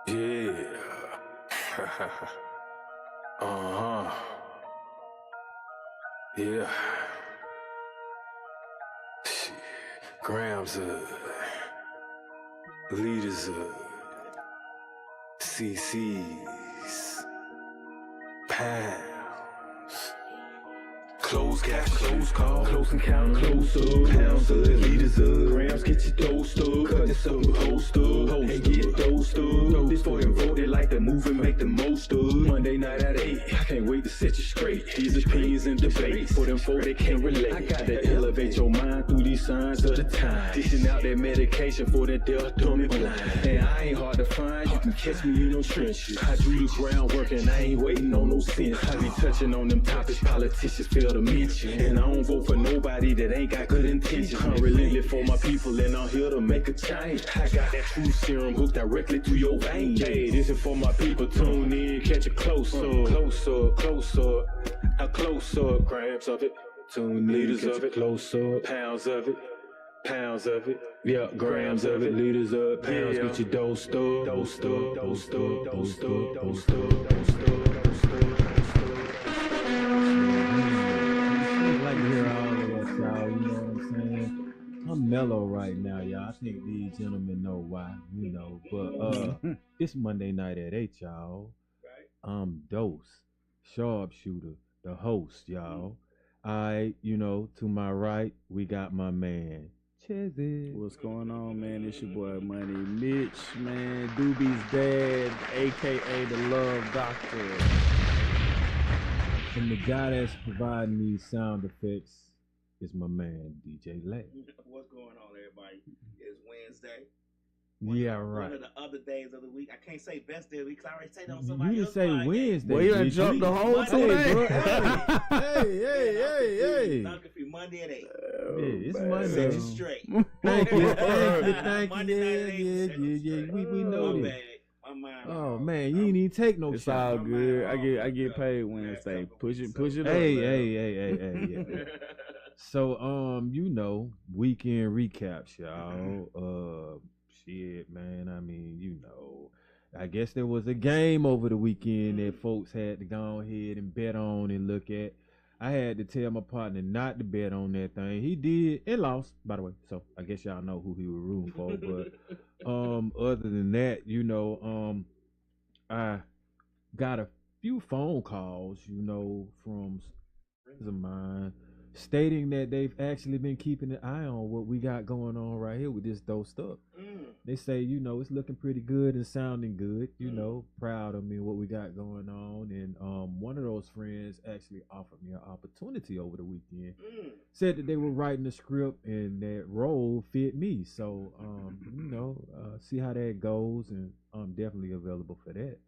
Yeah. Uh-huh. Yeah. Shit. Grams leaders CC's, pounds. Close cash, close call, close encounter, close up, pounds of liters of grams, get your dose up, cut this up, host up, and get dosed up. This for them voted like the move and make the most of. Monday night at 8, I can't wait to set you straight. These opinions and debates for them folk that can't relate. I got to elevate your mind through these signs of the time. Dishing out that medication for that deaf, dumb and blind. And I ain't hard to find, you can catch me in them trenches. I do the groundwork and I ain't waiting on no sense. I be touching on them topics politicians fail to mention. And I don't vote for nobody that ain't got good intentions. I'm relentless for my people and I'm here to make a change. I got that truth serum hooked directly through your veins. Hey, this is for my people, tune in, catch a close up, close up, close up. A close up, grams of it, tune liters of it, close up, pounds of it. Pounds of it, yeah, grams of it, liters of pounds, get your dosed up, dosed up, dosed up, dosed up, dosed up, dosed up. Like to hear all of that, y'all. You know what I'm saying? I'm mellow right now, y'all. I think these gentlemen know why, you know. But it's Monday night at 8, y'all. I'm Dose, sharpshooter, the host, y'all. Alright, you know, to my right, we got my man, Chezzy. What's going on, man? It's your boy Money Mitch, man. Doobie's dad, aka the Love Doctor. And the guy that's providing these sound effects is my man, DJ Lay. What's going on, everybody? It's Wednesday. Yeah, right. One of the other days of the week. I can't say best day of the week because I already said it on somebody You else. didn't say Wednesday. Well, you done jumped the whole Monday, bro. thing. Hey. Knocking for Monday at 8. Yeah, it's Monday. Set you straight. Thank you, thank you. Monday night at 8, Yeah, set you straight. we know My this. bad. My mind. Oh man, you ain't even take no It's shot. all good. I get paid Wednesday. Push it up. Hey, man. yeah. So, you know, weekend recaps, y'all. Shit, man. I mean, you know, I guess there was a game over the weekend that folks had to go ahead and bet on and look at. I had to tell my partner not to bet on that thing. He did and lost, by the way. So I guess y'all know who he was rooting for. But other than that, you know, I got a few phone calls, you know, from friends of mine stating that they've actually been keeping an eye on what we got going on right here with this dope stuff. They say, you know, it's looking pretty good and sounding good, you know, proud of me and what we got going on. And one of those friends actually offered me an opportunity over the weekend. Said that they were writing a script and that role fit me. So, you know, see how that goes, and I'm definitely available for that.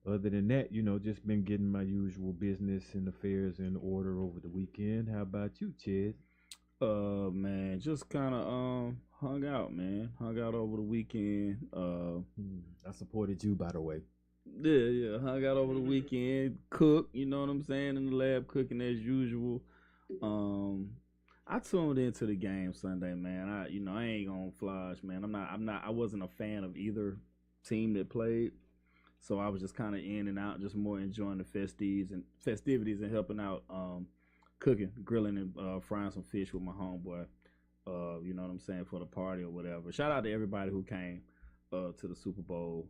Other than that, you know, just been getting my usual business and affairs in order over the weekend. How about you, Chez? Man, just kind of hung out, man. Hung out over the weekend. I supported you, by the way. Yeah. Hung out over the weekend. Cooked, you know what I'm saying, in the lab, cooking as usual. I tuned into the game Sunday, man. I ain't gonna flash, man. I wasn't a fan of either team that played. So I was just kind of in and out, just more enjoying the festivities and helping out, cooking, grilling, and frying some fish with my homeboy. You know what I'm saying, for the party or whatever. Shout out to everybody who came to the Super Bowl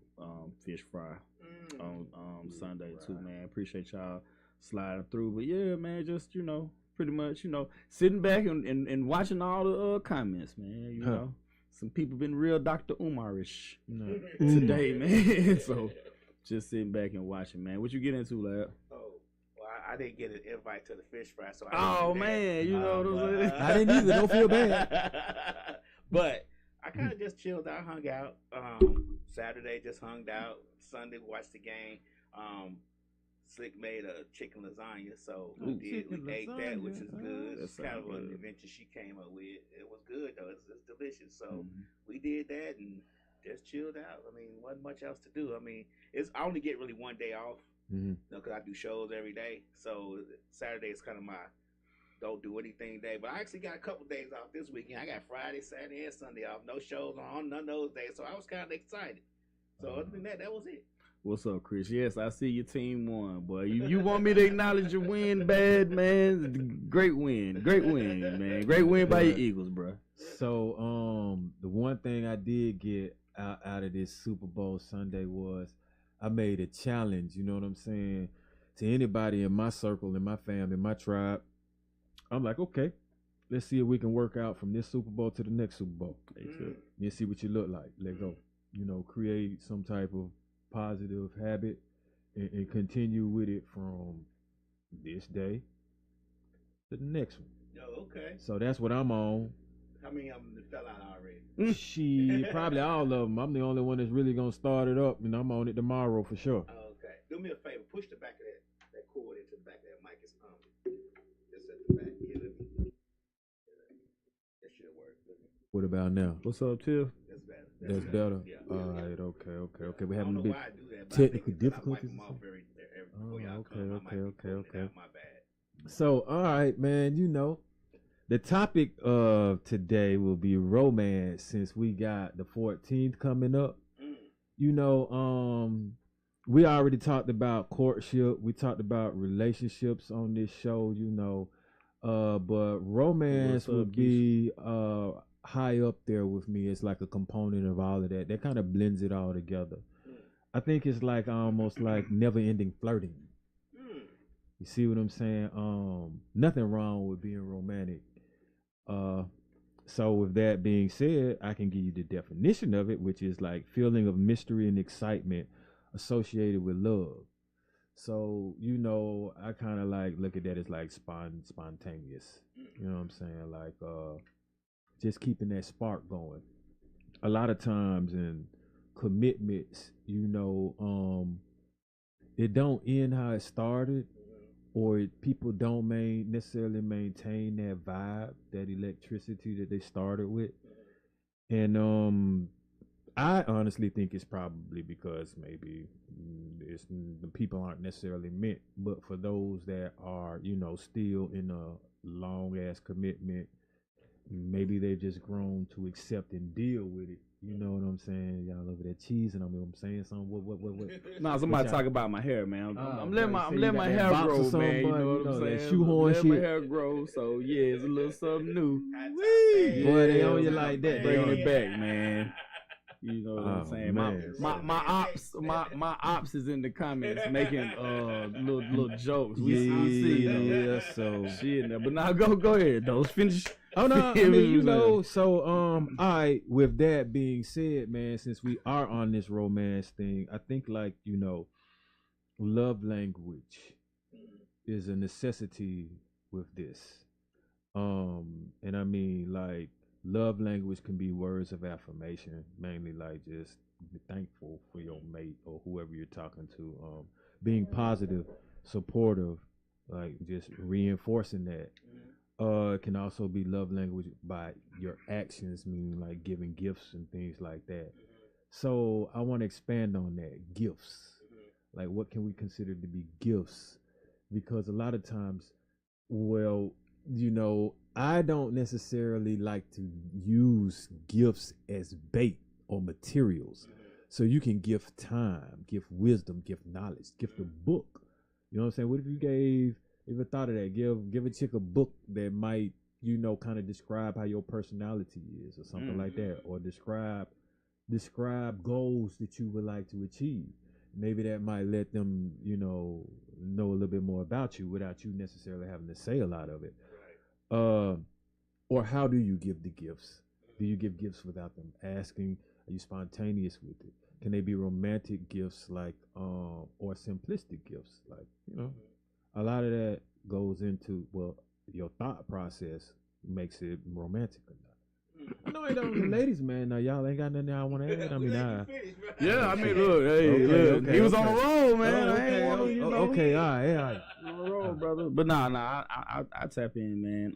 fish fry on Sunday too, man. Appreciate y'all sliding through. But yeah, man, just, you know, pretty much, you know, sitting back and watching all the comments, man. You know, some people been real Dr. Umarish today, man. So. Just sitting back and watching, man. What you get into, lad? Oh, well, I didn't get an invite to the fish fry, so man, you know what I'm saying? I didn't either. Don't feel bad. But I kind of just chilled out, hung out. Saturday just hung out. Sunday watched the game. Slick made a chicken lasagna, so we ate that, which is good. It's kind of an invention she came up with. It was good though. It's delicious. So we did that and just chilled out. I mean, wasn't much else to do. I mean, I only get really one day off, you know, because I do shows every day. So Saturday is kind of my don't do anything day. But I actually got a couple days off this weekend. I got Friday, Saturday, and Sunday off. No shows on none of those days, so I was kind of excited. So other than that, that was it. What's up, Chris? Yes, I see your team won, boy. You want me to acknowledge your win, bad man? Great win, man. Great win by your Eagles, bro. So, the one thing I did get out of this Super Bowl Sunday was I made a challenge. You know what I'm saying? To anybody in my circle, in my family, in my tribe. I'm like, okay, let's see if we can work out from this Super Bowl to the next Super Bowl. You see what you look like. Let go. You know, create some type of positive habit and continue with it from this day to the next one. Oh, okay. So that's what I'm on. How many of them fell out already? She probably all of them. I'm the only one that's really gonna start it up, and I'm on it tomorrow for sure. Okay. Do me a favor. Push the back of that cord into the back of that mic. It's just at the back. Yeah, that should work. What about now? What's up, Tiff? That's better. Yeah. All right. Okay. We're I having don't a know big why I do that, but technical I think it's 'cause I wipe difficulties. them off before y'all Okay, come. I might be okay. pulling it out. My bad. So, all right, man. You know, the topic of today will be romance, since we got the 14th coming up. You know, we already talked about courtship. We talked about relationships on this show. You know, but romance would be high up there with me. It's like a component of all of that. That kind of blends it all together. I think it's like almost like never-ending flirting. You see what I'm saying? Nothing wrong with being romantic. So with that being said, I can give you the definition of it, which is like feeling of mystery and excitement associated with love. So, you know, I kind of like look at that as like spontaneous. You know what I'm saying? Like just keeping that spark going. A lot of times in commitments, you know, it don't end how it started, or people don't necessarily maintain that vibe, that electricity that they started with. And I honestly think it's probably because maybe the people aren't necessarily meant, but for those that are, you know, still in a long ass commitment, maybe they've just grown to accept and deal with it. You know what I'm saying? Y'all over there cheesing on me. I'm saying something. What? Nah, somebody talk about my hair, man. I'm letting my hair box or grow, something, man. You bud, know what you know, I'm that saying? shoehorn Letting my shit. hair grow, so yeah, it's a little something new. Boy, they on you like that. Bringing it back, man. You know what I'm saying? Man. My ops is in the comments making little jokes. We see though. Yeah, so Shit, but now go ahead though. Finish. Oh no, I mean, you know, so all right, with that being said, man, since we are on this romance thing, I think like, you know, love language is a necessity with this. And I mean, like, love language can be words of affirmation, mainly like just be thankful for your mate or whoever you're talking to, being positive, supportive, like just reinforcing that. It can also be love language by your actions, meaning like giving gifts and things like that. So I want to expand on that. Gifts. Like, what can we consider to be gifts? Because a lot of times, well, you know, I don't necessarily like to use gifts as bait or materials. So you can gift time, gift wisdom, gift knowledge, gift a book. You know what I'm saying? What if you gave, ever thought of that? Give a chick a book that might, you know, kind of describe how your personality is or something like that, or describe goals that you would like to achieve. Maybe that might let them, you know a little bit more about you without you necessarily having to say a lot of it. Or how do you give the gifts? Do you give gifts without them asking? Are you spontaneous with it? Can they be romantic gifts, like, or simplistic gifts? Like, you know, a lot of that goes into, well, your thought process makes it romantic or not. I know it don't the ladies, man. Now y'all ain't got nothing I want to add. I mean, yeah, I mean, look, hey, Okay, he was on the roll, man. Oh, I ain't want to, you know. Okay, all right. On the roll, brother. But nah, I tap in, man.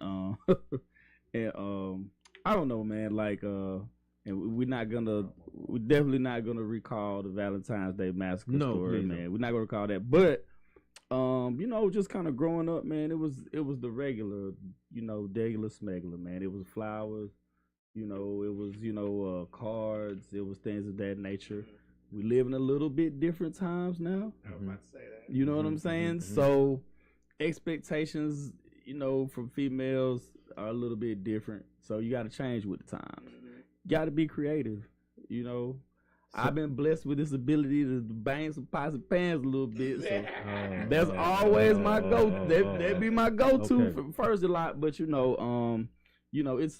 And I don't know, man. Like, and we're definitely not gonna recall the Valentine's Day massacre story, please man. don't. We're not gonna recall that, but You know, just kind of growing up, man, it was the regular, you know, regular smuggler, man. It was flowers, you know, it was, you know, cards, it was things of that nature. We live in a little bit different times now. I was about to say that. You know what I'm saying? So expectations, you know, from females are a little bit different. So you got to change with the times. You got to be creative, you know. I've been blessed with this ability to bang some pots and pans a little bit, so that's always my go. That be my go-to for first a lot. But you know, it's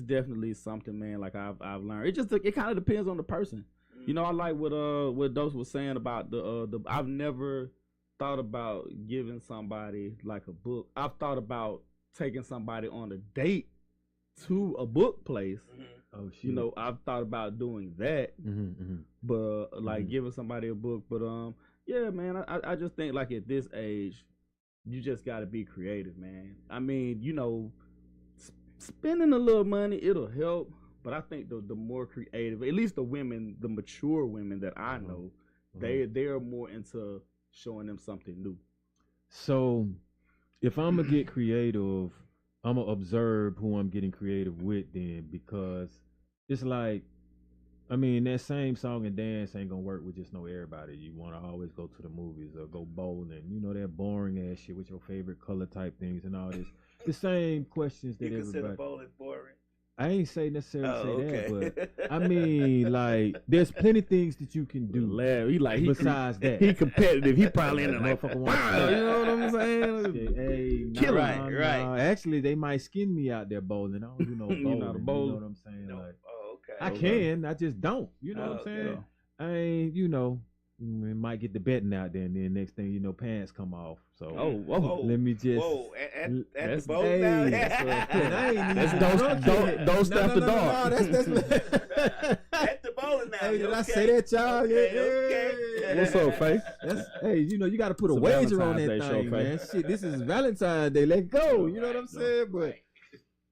definitely something, man. Like I've learned. It kind of depends on the person. You know, I like what Dose was saying about the. I've never thought about giving somebody like a book. I've thought about taking somebody on a date to a book place. Oh shit. You know, I've thought about doing that, but like giving somebody a book. But yeah, man, I just think like at this age, you just got to be creative, man. I mean, you know, spending a little money, it'll help. But I think the more creative, at least the women, the mature women that I know, they are more into showing them something new. So, if I'm gonna get creative, I'm gonna observe who I'm getting creative with then, because it's like, I mean, that same song and dance ain't gonna work with just no everybody. You wanna always go to the movies or go bowling, you know, that boring ass shit with your favorite color type things and all this. The same questions that You consider everybody. bowling boring? I ain't say necessarily okay. that, but I mean, like, there's plenty things that you can do. Besides that, he competitive. He probably in the motherfucker wants you know what I'm saying? Hey, Kill right. Actually, they might skin me out there bowling. I don't do no bowling. You know the bowling. You know what I'm saying? No. Like, Okay. I can, I just don't. You know what I'm saying? I ain't, you know, might get the betting out there, and then next thing you know, pants come off. So whoa. let me just. Whoa, at That's- the boat Hey, now? Don't step the dog. At the bowling now. Hey, did I okay. say that, y'all? Okay. What's up, Faith? Hey, you know, you got to put a It's a wager on that Valentine's Day thing, show, man. Shit, this is Valentine's Day. Let go. You know what I'm saying?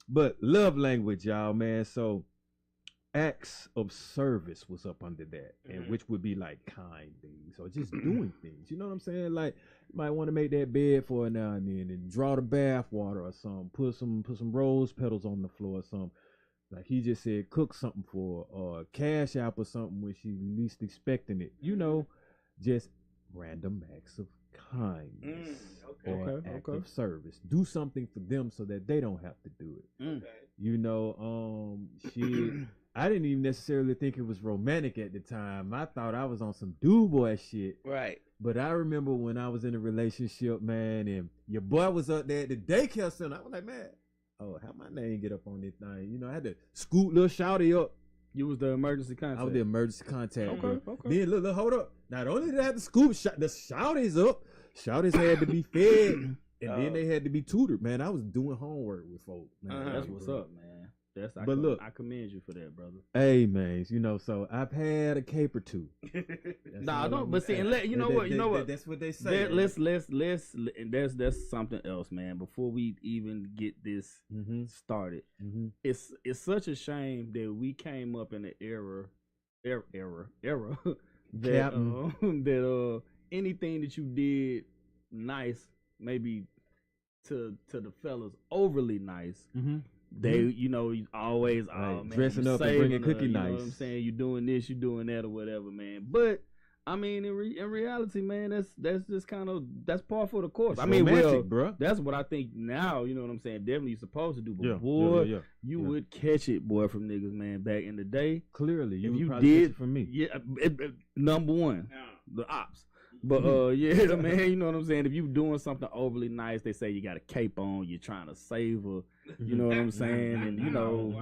But love language, y'all, man. So acts of service was up under that, and which would be like kind things or just doing things. You know what I'm saying? Like, you might want to make that bed for her now and then, and draw the bath water or something. Put some rose petals on the floor or something. Like he just said, cook something for her, or cash app or something when she's least expecting it. You know, just random acts of kindness or act of service. Do something for them so that they don't have to do it. Okay. You know, I didn't even necessarily think it was romantic at the time. I thought I was on some dude boy shit. Right. But I remember when I was in a relationship, man, and your boy was up there at the daycare center. I was like, man, oh, how my name get up on this thing? You know, I had to scoot little shouty up. You was the emergency contact. I was the emergency contact. Okay. Then look, hold up. Not only did I have to scoop the shouties up, shouties had to be fed, and then they had to be tutored. Man, I was doing homework with folks. Man, That's what's up, man. Look, I commend you for that, brother. Hey, man, you know, so I've had a cape or two. Nah, don't. But see, and you know what? That's what they say. Let's. And that's something else, man. Before we even get this started, it's such a shame that we came up in an era that anything that you did nice, maybe to the fellas overly nice. They, you know, always man, dressing up and bringing cookie you nice. know what I'm saying? You doing this, you doing that, or whatever, man. But I mean, in reality, man, that's just kind of that's par for the course. It's I mean, romantic, bro. That's what I think now. You know what I'm saying? Definitely you're supposed to do, but boy, you would catch it, boy, from niggas, man. Back in the day, clearly, if you you probably did catch it from me. Yeah, number one, the ops. But yeah, man, you know what I'm saying? If you doing something overly nice, they say you got a cape on, you're trying to save her, you know what I'm saying? And you know,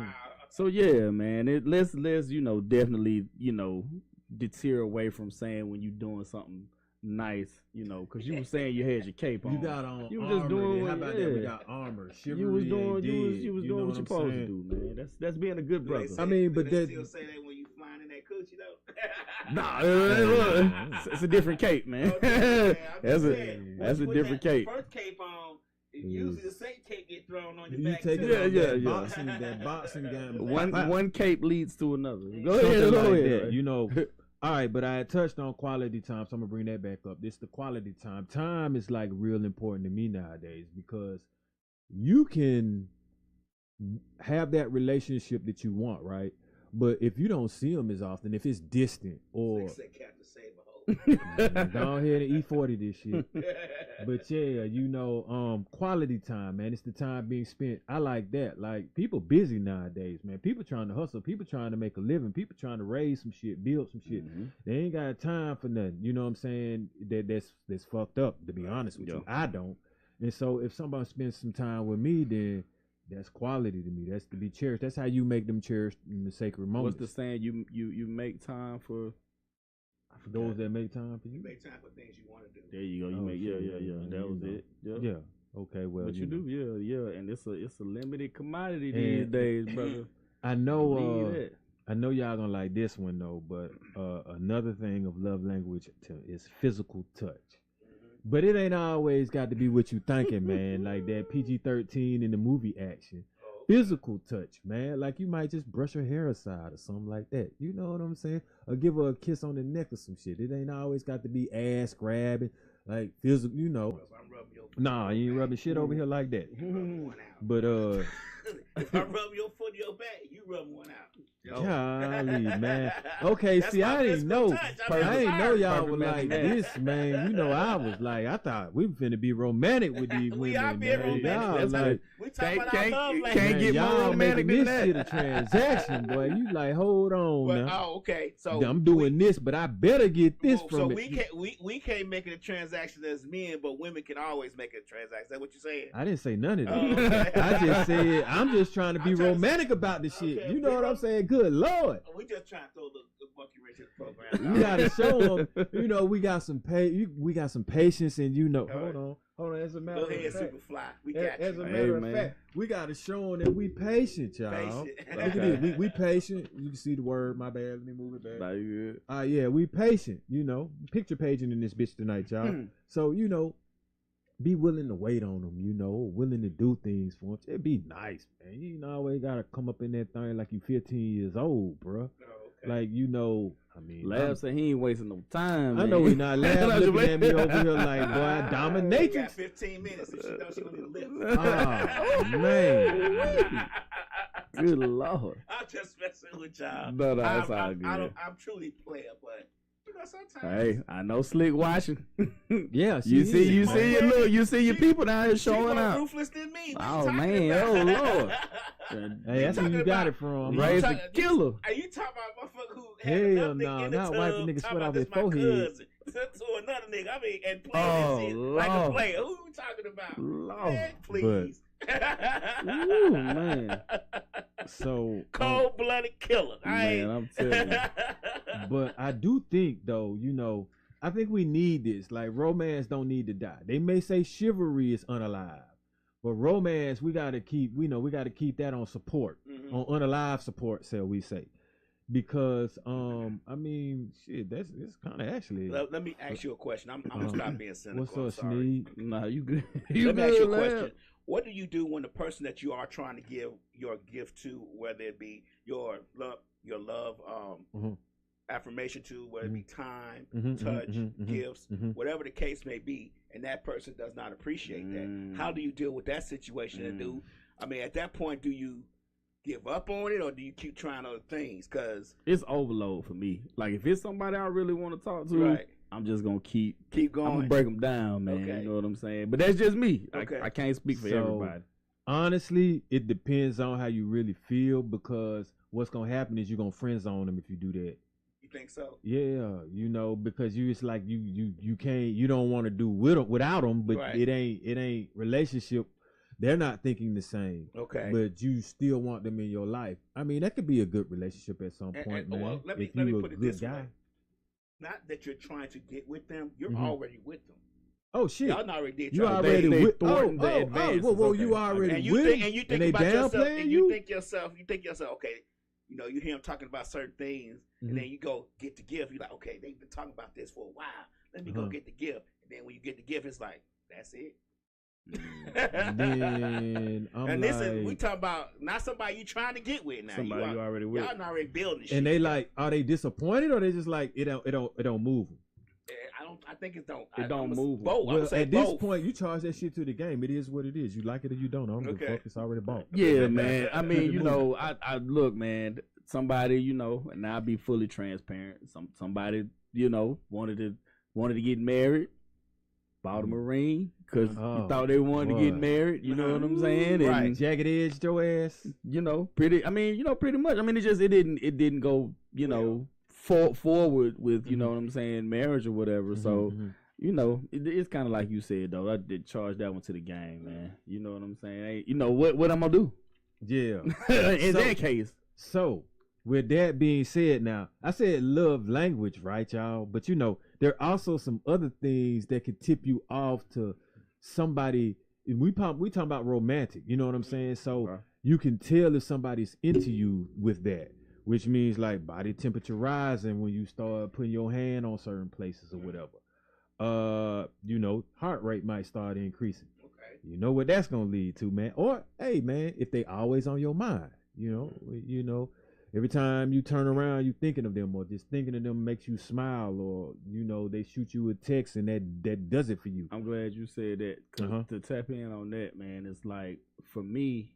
so yeah, man, let's you know, definitely, you know, deter away from saying when you doing something nice, you know, because you were saying you had your cape on. You got on. You were armor, just doing then. what, How about that? We got armor. Chivalry you was doing indeed. you was You doing know what you're supposed to do, man. That's being a good brother. I mean, but they that still say that when you flying in that coochie though. Nah, it's a different cape, man. Okay, That's That's a different cape. First cape on. Usually the same cape get thrown on your you back take too. it Yeah, that yeah. boxing game. One cape leads to another. Go Something ahead, like go ahead. that. You know, All right, but I had touched on quality time, so I'm gonna bring that back up. This the quality time. Time is like real important to me nowadays because you can have that relationship that you want, right? But if you don't see them as often, if it's distant or Like said Captain Save-A-Ho. go ahead and E40 this shit. But yeah, you know, quality time, man. It's the time being spent. I like that. Like people busy nowadays, man. People trying to hustle. People trying to make a living. People trying to raise some shit, build some shit. They ain't got time for nothing. You know what I'm saying? That's fucked up. To be honest with you, I don't. And so if somebody spends some time with me, then that's quality to me. That's to be cherished. That's how you make them cherished in the sacred moments. What's the saying? You make time for those that make time for you. You make time for things you want to do. There you go. You Oh, make shit, yeah. That was it. Yeah. Yeah. Okay. Well, But you know. do, yeah. And it's a limited commodity these days, brother. I know. Need that. I know y'all gonna like this one though, but another thing of love language is physical touch. But it ain't always got to be what you thinking, man. Like that PG-13 in the movie action. Physical touch, man. Like you might just brush her hair aside or something like that. You know what I'm saying? Or give her a kiss on the neck or some shit. It ain't always got to be ass grabbing. Like physical, you know. Nah, you ain't rubbing shit over here like that. But if I rub your foot in your back, you rub one out. golly, man. Okay, That's see, my I didn't physical know. touch. I didn't know y'all were Perfect like match. this, man. You know, I was like, I thought we finna be romantic with these women. We are being man. romantic. Y'all That's like, we talking about our Can't- love can't language. get more y'all romantic making than this shit a that. transaction, boy. You like, hold on But, now. oh, okay. So I'm doing this, but I better get this so from it. we can't make it a transaction as men, but women can always make it a transaction. Is that what you're saying? I didn't say none of that. Oh, okay. I just said I'm just trying to be I'm trying to- romantic about the shit. Okay, You know be what I'm saying? Good Lord. We just trying to throw the monkey wrench in the program. You gotta show them, you know, we got some we got some patience, and you know, All right. hold on. As a matter Go of ahead, fact, Superfly. We got as you. a Hey, matter of man. fact, we gotta show them that we patient, y'all. Patient. Look at this, we patient. You can see the word. My bad. Let me move it back. Nah, you good. Yeah, we patient. You know, picture paging in this bitch tonight, y'all. So you know, be willing to wait on them. You know, willing to do things for them. It'd be nice, man. You know, always gotta come up in that thing like you 15 years old, bro. Oh, okay. Like you know, I mean, Lab said he ain't wasting no time. I know man. he not laughing, looking at me over here like, boy, I We dominatrix. got 15 minutes and she knows she gonna need a lift. Oh man, Good Lord. I'm just messing with y'all. No, that's all I'm, good. I'm truly player, but you know sometimes. Hey, I know Slick watching. yeah. You see your She- people down here She showing more out. ruthless than me. What Oh, you talking man. about? Oh, Lord. Hey, that's where you got it from. You Raise talking- the killer. Are you talking about motherfucker who had Hell another no, nigga in the not tub, wiping niggas talking sweat about off this his my forehead. cousin, to another nigga. I mean, and playing Oh, this shit like a Lord. player. Who you talking about? Lord. Man, please. Ooh, man. So, Cold-blooded killer. Man, I'm telling you. but I do think though, you know, I think we need this. Like romance don't need to die. They may say chivalry is unalive, but romance we gotta keep. We gotta keep that on support, on unalive support, shall we say? Because I mean, shit, it's kind of actually. Let me ask you a question. I'm gonna stop being cynical. What's up, I'm sorry. Sneed? Nah, you good. Let me ask you a Lab. question. What do you do when the person that you are trying to give your gift to, whether it be your love, Mhm. affirmation to, whether it be time, Mhm, touch, mhm, mhm, gifts, mhm. whatever the case may be, and that person does not appreciate that? How do you deal with that situation? And I mean, at that point, do you give up on it or do you keep trying other things? Because It's overload for me. Like if it's somebody I really want to talk to, right, I'm just gonna keep keep I'm gonna going. break them down, man. Okay. You know what I'm saying? But that's just me. Okay. I can't speak for So, everybody. Honestly, it depends on how you really feel because what's gonna happen is you're gonna friend zone them if you do that. You think so? Yeah, you know, because it's like you can't, you don't want to do without them, but Right. it ain't relationship. They're not thinking the same, Okay. but you still want them in your life. I mean, that could be a good relationship at some point, man. Well, let me if you a put it good this guy. way. Not that you're trying to get with them, you're Mhm. already with them. Oh shit, Y'all already did. you y'all already they with. thwarting the advances, Whoa, okay. you already and you with think, them, and you think and they about yourself, downplaying and you. you think yourself, okay, you know, you hear them talking about certain things, Mhm. and then you go get the gift. You're like, okay, they've been talking about this for a while. Let me go Uh-huh. get the gift. And then when you get the gift, it's like, that's it. And then I'm And like, this is we talking about not somebody you trying to get with now. Somebody you already with. Y'all already building shit. and they like, are they disappointed or they just like it don't move them? I think it don't. It don't move 'em. Both. Well, at this both. point, you charge that shit to the game. It is what it is. You like it or you don't. I don't give a fuck. It's already bought. Yeah, man. I mean, you know, I look, man. Somebody, you know, and I'll be fully transparent. Somebody, you know, wanted to get married, bought a ring because you thought they wanted to get married. You know what I'm saying? And, Right, jagged edge your ass. you know, pretty much. I mean, it didn't go, you know, forward with, you know what I'm saying, marriage or whatever. So, you know, it's kind of like you said though. I did charge that one to the game, man. You know what I'm saying? You know what I'm gonna do? Yeah. In that case. So, with that being said, now I said love language, right, y'all? But you know, there are also some other things that could tip you off to somebody. We talking about romantic. You know what I'm saying? So you can tell if somebody's into you with that. Which means like body temperature rising when you start putting your hand on certain places or whatever. You know, heart rate might start increasing. Okay. You know what that's gonna lead to, man. Or hey, man, if they always on your mind, you know, every time you turn around, you thinking of them, or just thinking of them makes you smile, or you know, they shoot you a text and that does it for you. I'm glad you said that. 'Cause to tap in on that, man, it's like for me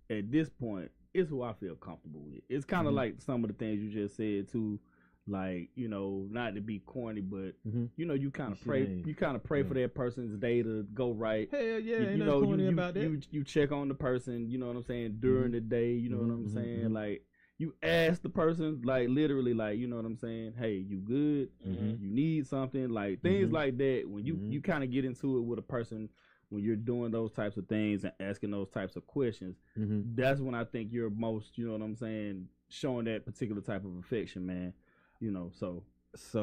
at this point. It's who I feel comfortable with. It's kind of like some of the things you just said too, like, you know, not to be corny, but you know, you kind of pray for that person's day to go right. Hell yeah, you ain't know, corny about that. You check on the person, you know what I'm saying, during the day, you know what I'm saying, like you ask the person, like literally, like, you know what I'm saying, hey, you good? You need something, like things like that. When you kind of get into it with a person. When you're doing those types of things and asking those types of questions, that's when I think you're most, you know what I'm saying, showing that particular type of affection, man. You know, so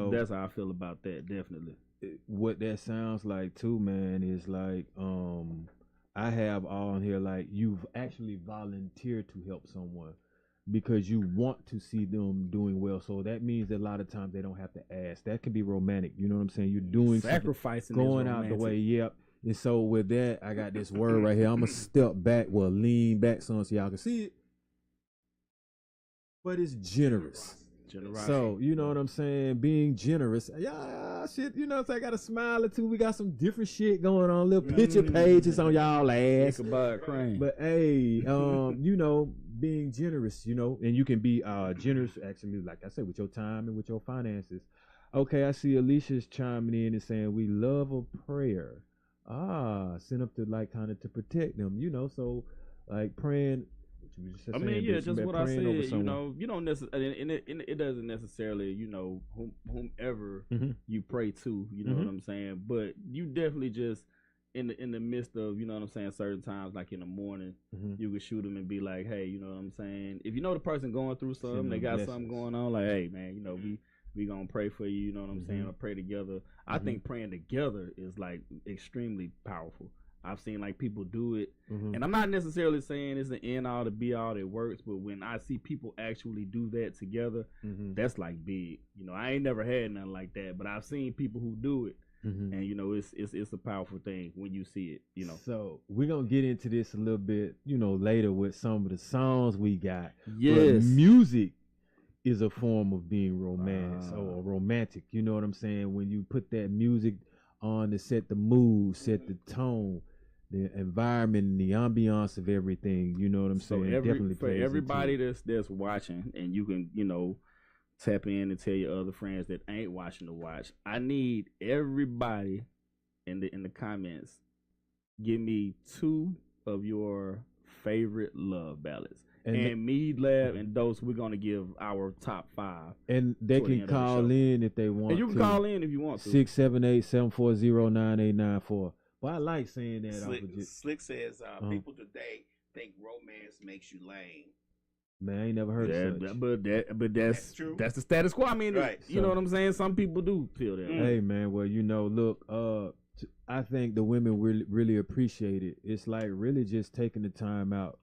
that's how I feel about that, definitely. What that sounds like too, man, is like I have on here like you've actually volunteered to help someone because you want to see them doing well. So that means that a lot of times they don't have to ask. That can be romantic. You know what I'm saying? You're doing sacrificing, going out the way. Yep. And so with that, I got this word right here. I'm gonna step back, lean back some so y'all can see it. But it's generous. So you know what I'm saying? Being generous. Yeah, shit. You know what I'm saying? I got a smile or two. We got some different shit going on. Little picture pages on y'all ass. But hey, you know, being generous. You know, and you can be generous. Actually, like I said, with your time and with your finances. Okay, I see Alicia's chiming in and saying we love a prayer. Sent up to like kind of to protect them, you know. So like praying. I mean, yeah, just what I said. You know, you don't necessarily, and it doesn't necessarily, you know, whomever you pray to. You know what I'm saying? But you definitely just in the midst of, you know what I'm saying, certain times like in the morning, you could shoot them and be like, hey, you know what I'm saying? If you know the person going through something, they got something going on, like, hey, man, you know, we gonna pray for you, you know what I'm saying, or pray together. I think praying together is like extremely powerful. I've seen like people do it, and I'm not necessarily saying it's the end all to be all that works, but when I see people actually do that together, that's like big. You know, I ain't never had nothing like that, but I've seen people who do it, and you know, it's a powerful thing when you see it. You know, so we're gonna get into this a little bit, you know, later with some of the songs we got. Yes, but music is a form of being or romantic. You know what I'm saying? When you put that music on to set the mood, set the tone, the environment, and the ambiance of everything. You know what I'm saying? Definitely for everybody that's watching, and you can, you know, tap in and tell your other friends that ain't watching to watch. I need everybody in the comments, give me 2 of your favorite love ballads. And me, Lab, and Dose, we're going to give our top 5. And they can call in if they want to. And you can call in if you want to. 678-740-9894. Well, I like saying that. Slick says, people today think romance makes you lame. Man, I ain't never heard of such. But that's true. That's the status quo. I mean, you know what I'm saying? Some people do feel that. Hey, man, well, you know, look, I think the women really appreciate it. It's like really just taking the time out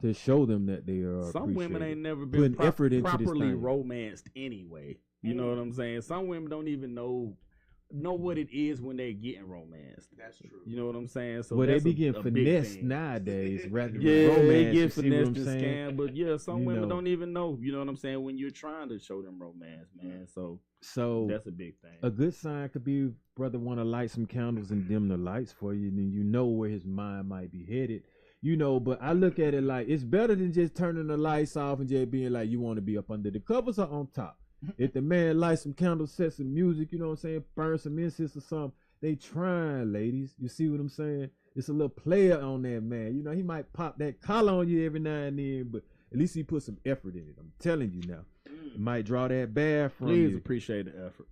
to show them that they are. Some women ain't never been effort into properly this thing. romanced anyway. You know what I'm saying? Some women don't even know know what it is when they're getting romanced. That's true. You know what I'm saying? So Well, they that's be getting a big finessed thing. nowadays rather than Yeah, romance. they get you see what finessed I'm and saying? scammed, but yeah, some You women know. don't even know. You know what I'm saying? When you're trying to show them romance, man. So So that's a big thing. a good sign could be brother want to light some candles and dim the lights for you, then you know where his mind might be headed. You know, but I look at it like it's better than just turning the lights off and just being like you want to be up under the covers or on top. If the man lights some candles, set some music, you know what I'm saying, burn some incense or something, they trying, ladies. You see what I'm saying? It's a little player on that man. You know, he might pop that collar on you every now and then, but at least he put some effort in it. I'm telling you now. It might draw that bear from Please you. appreciate the effort.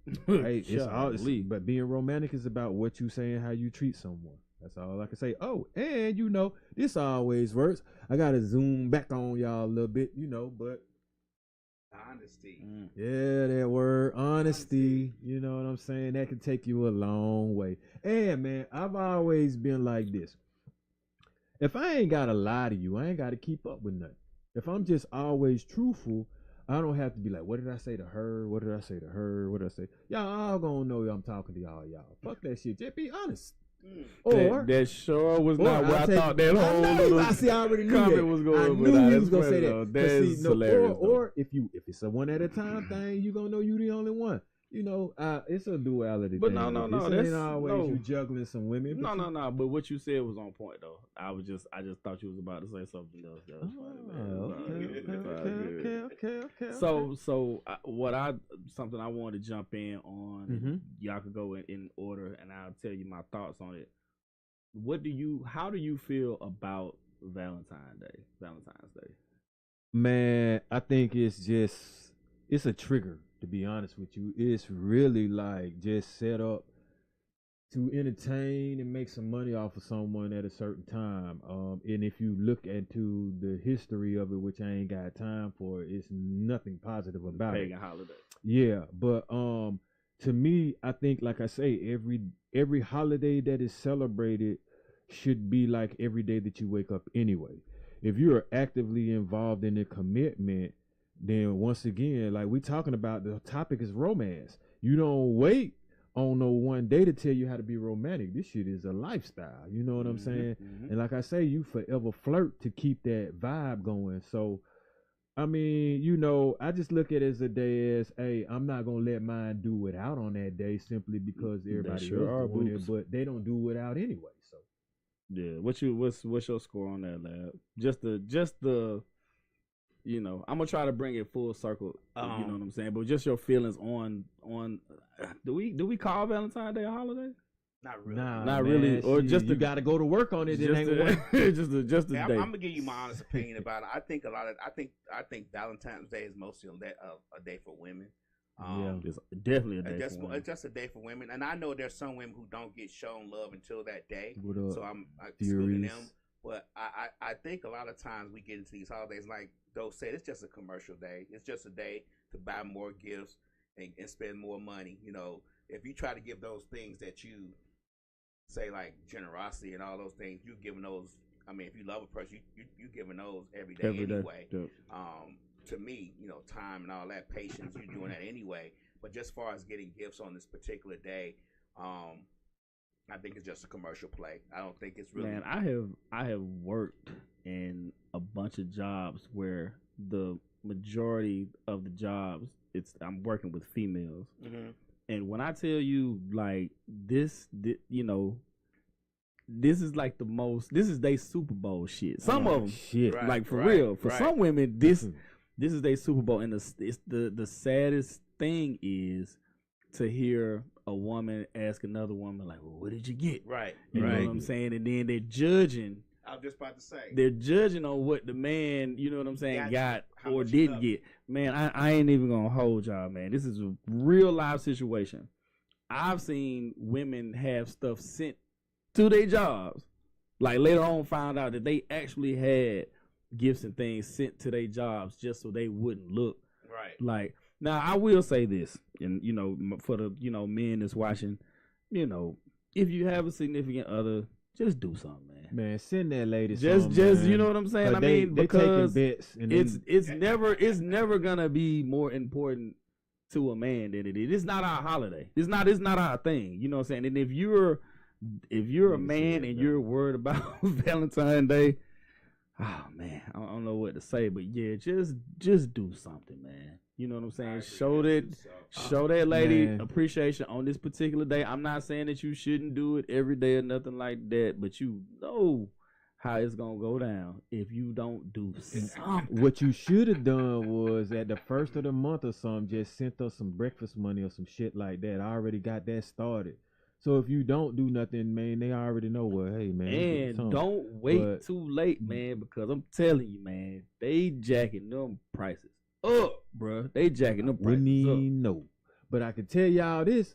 Hey, it's all, Golly. but being romantic is about what you say and how you treat someone. That's all I can say. Oh, and you know, this always works. I gotta zoom back on y'all a little bit, you know, but Honesty. yeah, that word honesty, you know what I'm saying? That can take you a long way. And man, I've always been like this. If I ain't gotta lie to you, I ain't gotta keep up with nothing. If I'm just always truthful, I don't have to be like, what did I say to her? What did I say to her? What did I say? Y'all all gonna know I'm talking to y'all. Fuck that shit. Just be honest. Or that sure was or not where I thought that whole little I see. I already knew comment that. was going. I but knew nah, you was that's gonna say funny, that. though. 'Cause That's see, no, hilarious. or if it's a one at a time thing, you gonna know you the only one. You know, it's a duality. But thing. no, This that's ain't always no. you juggling some women. No, but no. But what you said was on point, though. I just thought you was about to say something else. That was funny, man. It's all good. It's all good. So something I wanted to jump in on. And y'all could go in order, and I'll tell you my thoughts on it. How do you feel about Valentine's Day? man, I think it's a trigger. To be honest with you, it's really like just set up to entertain and make some money off of someone at a certain time. And if you look into the history of it, which I ain't got time for, it's nothing positive about it. Pagan holiday. Yeah, but to me, I think, like I say, every holiday that is celebrated should be like every day that you wake up anyway. If you are actively involved in a commitment, then once again, like we talking about, the topic is romance. You don't wait on no one day to tell you how to be romantic. This shit is a lifestyle. You know what I'm saying? And like I say, you forever flirt to keep that vibe going. So, I mean, you know, I just look at it as a day as, hey, I'm not gonna let mine do it out on that day simply because everybody sure else doing are it, but they don't do it out anyway. So yeah, what's your score on that, lab? Just the you know, I'm gonna try to bring it full circle. You know what I'm saying? But just your feelings on do we call Valentine's Day a holiday? Not really. nah, Not man, really, or shit, just you the- got to go to work on it. It Just ain't a, work. just a Yeah, day. I'm gonna give you my honest opinion about it. I think I think Valentine's Day is mostly a day for women. It's definitely a day. It's for women. just a day for women, and I know there's some women who don't get shown love until that day. What up, So I'm excluding Furies? them. But I think a lot of times we get into these holidays, like Doe said, it's just a commercial day. It's just a day to buy more gifts and spend more money. You know, if you try to give those things that you say, like generosity and all those things, you giving those. I mean, if you love a person, you giving those every day anyway. Yep. To me, you know, time and all that, patience, you're doing that anyway. But just as far as getting gifts on this particular day, I think it's just a commercial play. I don't think it's really. Man, I have worked in a bunch of jobs where the majority of the jobs I'm working with females, and when I tell you like this you know, this is like this is they Super Bowl shit. Some of them, Shit. Right. like for real. For some women, this is their Super Bowl, and the saddest thing is to hear a woman ask another woman like, "Well, what did you get?" Right. You know what I'm saying? And then they're judging. I was just about to say. They're judging on what the man, you know what I'm saying, got how or much you didn't love get. Man, I ain't even gonna hold y'all, man. This is a real live situation. I've seen women have stuff sent to their jobs. Like later on found out that they actually had gifts and things sent to their jobs just so they wouldn't look Right. like. Now I will say this, and you know, for the men that's watching, you know, if you have a significant other, just do something, man. Man, send that lady Just man. you know what I'm saying? I They mean, because taking bets and it's never gonna be more important to a man than it is. It's not our holiday. It's not our thing. You know what I'm saying? And if you're a man and you're worried about Valentine's Day, oh man, I don't know what to say, but yeah, just do something, man. You know what I'm saying? Show that lady appreciation on this particular day. I'm not saying that you shouldn't do it every day or nothing like that, but you know how it's gonna go down if you don't do something. What you should have done was at the first of the month or something, just sent us some breakfast money or some shit like that. I already got that started. So if you don't do nothing, man, they already know what. Hey, man, and don't wait too late, man, because I'm telling you, man, they jacking them prices up, bro. They jacking them prices up. No, but I can tell y'all this.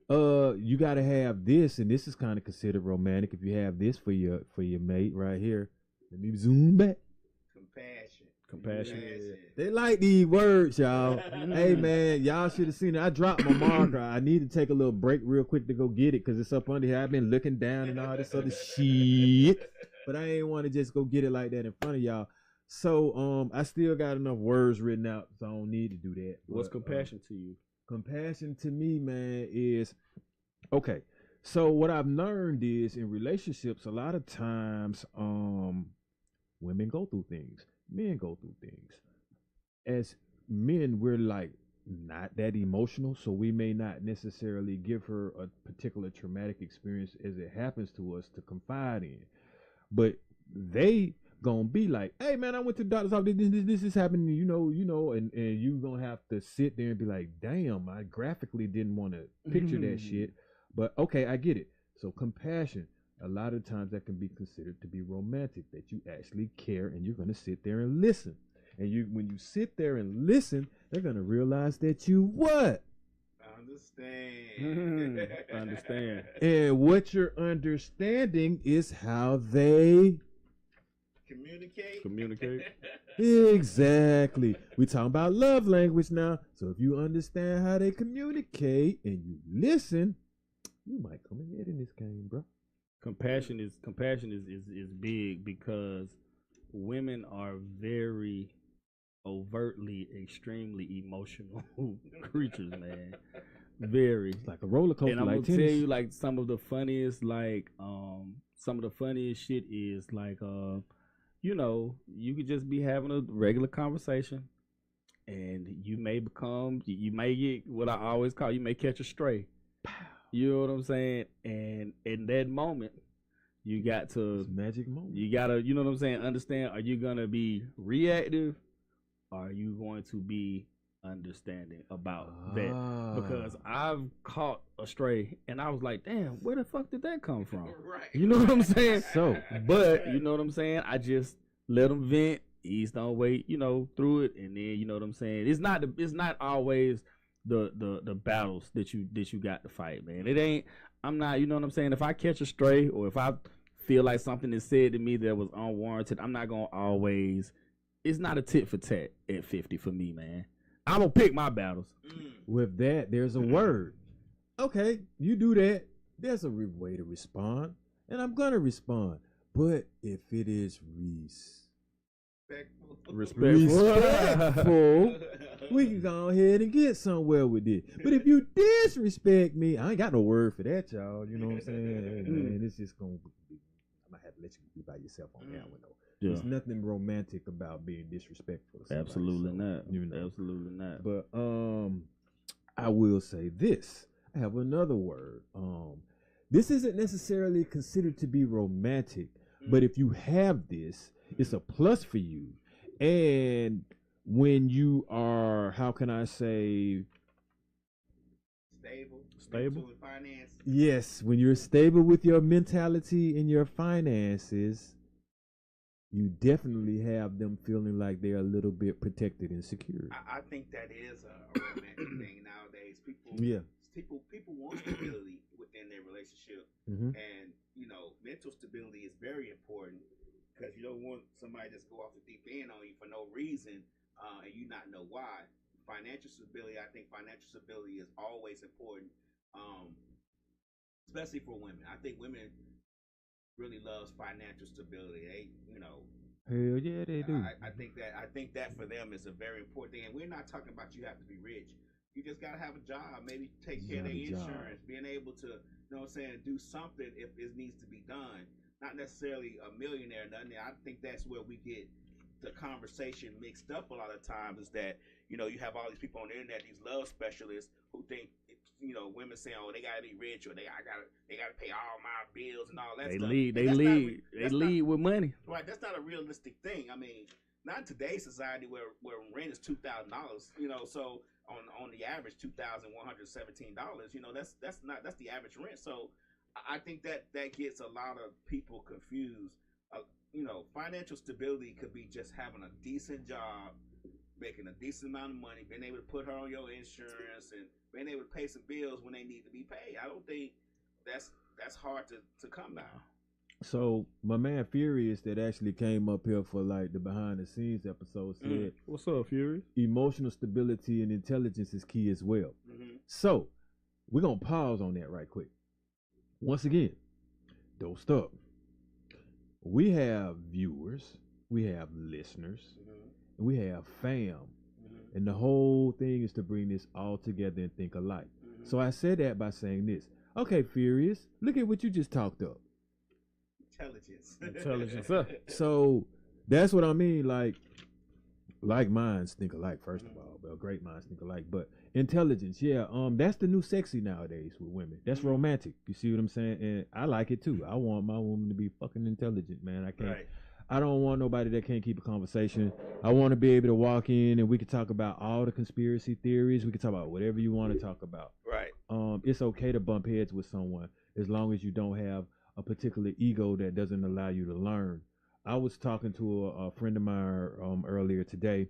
You gotta have this, and this is kind of considered romantic if you have this for your mate right here. Let me zoom back. Compassion. Yeah. They like these words, y'all. Hey man, y'all should have seen it. I dropped my marker. I need to take a little break real quick to go get it because it's up under here. I've been looking down and all this other shit, but I ain't want to just go get it like that in front of y'all. So I still got enough words written out, so I don't need to do that. What's compassion to you? Compassion to me, man, is okay. So what I've learned is in relationships, a lot of times, women go through things, men go through things. As men, we're like not that emotional, so we may not necessarily give her a particular traumatic experience as it happens to us to confide in. But they gonna be like, hey man, I went to the doctor's office, this is happening, you know, and you gonna have to sit there and be like, damn, I graphically didn't want to picture that shit. But okay, I get it. So compassion, a lot of times that can be considered to be romantic, that you actually care and you're gonna sit there and listen. And when you sit there and listen, they're gonna realize that you what? Understand. And what you're understanding is how they Communicate. Exactly. We talking about love language now. So if you understand how they communicate and you listen, you might come ahead in this game, bro. Compassion is big because women are very overtly extremely emotional creatures, man. Very. It's like a roller coaster. And I'm like gonna tennis. tell you, like some of the funniest shit is like you know, you could just be having a regular conversation and you may get what I always call, you may catch a stray. You know what I'm saying? And in that moment, you got to, it's a magic moment. You gotta, you know what I'm saying, understand, are you gonna be reactive or are you going to be understanding about that? Because I've caught a stray and I was like, damn, where the fuck did that come from? Right. You know what I'm saying? So, but you know what I'm saying? I just let them vent, ease their way, you know, through it, and then you know what I'm saying? It's not always the battles that you got to fight, man. It ain't, I'm not, you know what I'm saying? If I catch a stray or if I feel like something is said to me that was unwarranted, I'm not gonna always, it's not a tit for tat at 50 for me, man. I'm gonna pick my battles. With that, there's a word. Okay, you do that. There's a way to respond, and I'm gonna respond. But if it is respectful, we can go ahead and get somewhere with it. But if you disrespect me, I ain't got no word for that, y'all. You know what I'm saying? Man, it's just gonna be, I might have to let you be by yourself on that one though. Yeah. There's nothing romantic about being disrespectful to somebody. Absolutely not. You know. Absolutely not. But I will say this. I have another word. This isn't necessarily considered to be romantic, but if you have this, it's a plus for you. And when you are, how can I say, stable with finance. Yes, when you're stable with your mentality and your finances, you definitely have them feeling like they're a little bit protected and secure. I think that is a romantic thing nowadays. People want stability within their relationship, and you know, mental stability is very important because you don't want somebody just go off the deep end on you for no reason, and you not know why. Financial stability, I think financial stability is always important, especially for women. I think women really loves financial stability. They, you know, hell yeah, they do. I think that for them is a very important thing. And we're not talking about you have to be rich. You just gotta have a job, maybe take care of their insurance, being able to, you know what I'm saying, do something if it needs to be done. Not necessarily a millionaire, nothing. I think that's where we get the conversation mixed up a lot of times, is that, you know, you have all these people on the internet, these love specialists who think, you know, women saying, oh, they gotta be rich, or they gotta pay all my bills and all that They stuff. lead with money. Right, that's not a realistic thing. I mean, not in today's society where rent is $2,000, you know, so on the average $2,117, you know, that's the average rent. So I think that gets a lot of people confused. You know, financial stability could be just having a decent job, making a decent amount of money, being able to put her on your insurance, and being able to pay some bills when they need to be paid. I don't think that's hard to come by. So my man Furious, that actually came up here for like the behind the scenes episode, said, "What's up, Furious? Emotional stability and intelligence is key as well." Mm-hmm. So we're gonna pause on that right quick. Once again, don't stop. We have viewers, we have listeners, and we have fam, and the whole thing is to bring this all together and think alike. So I said that by saying this. Okay, Furious, look at what you just talked up. Intelligence. So that's what I mean. Like minds think alike, first of all. Well, great minds think alike. But intelligence, yeah, that's the new sexy nowadays with women. That's romantic. You see what I'm saying? And I like it too. I want my woman to be fucking intelligent, man. I can't. Right. I don't want nobody that can't keep a conversation. I want to be able to walk in and we can talk about all the conspiracy theories. We can talk about whatever you want to talk about. Right. It's okay to bump heads with someone as long as you don't have a particular ego that doesn't allow you to learn. I was talking to a friend of mine earlier today,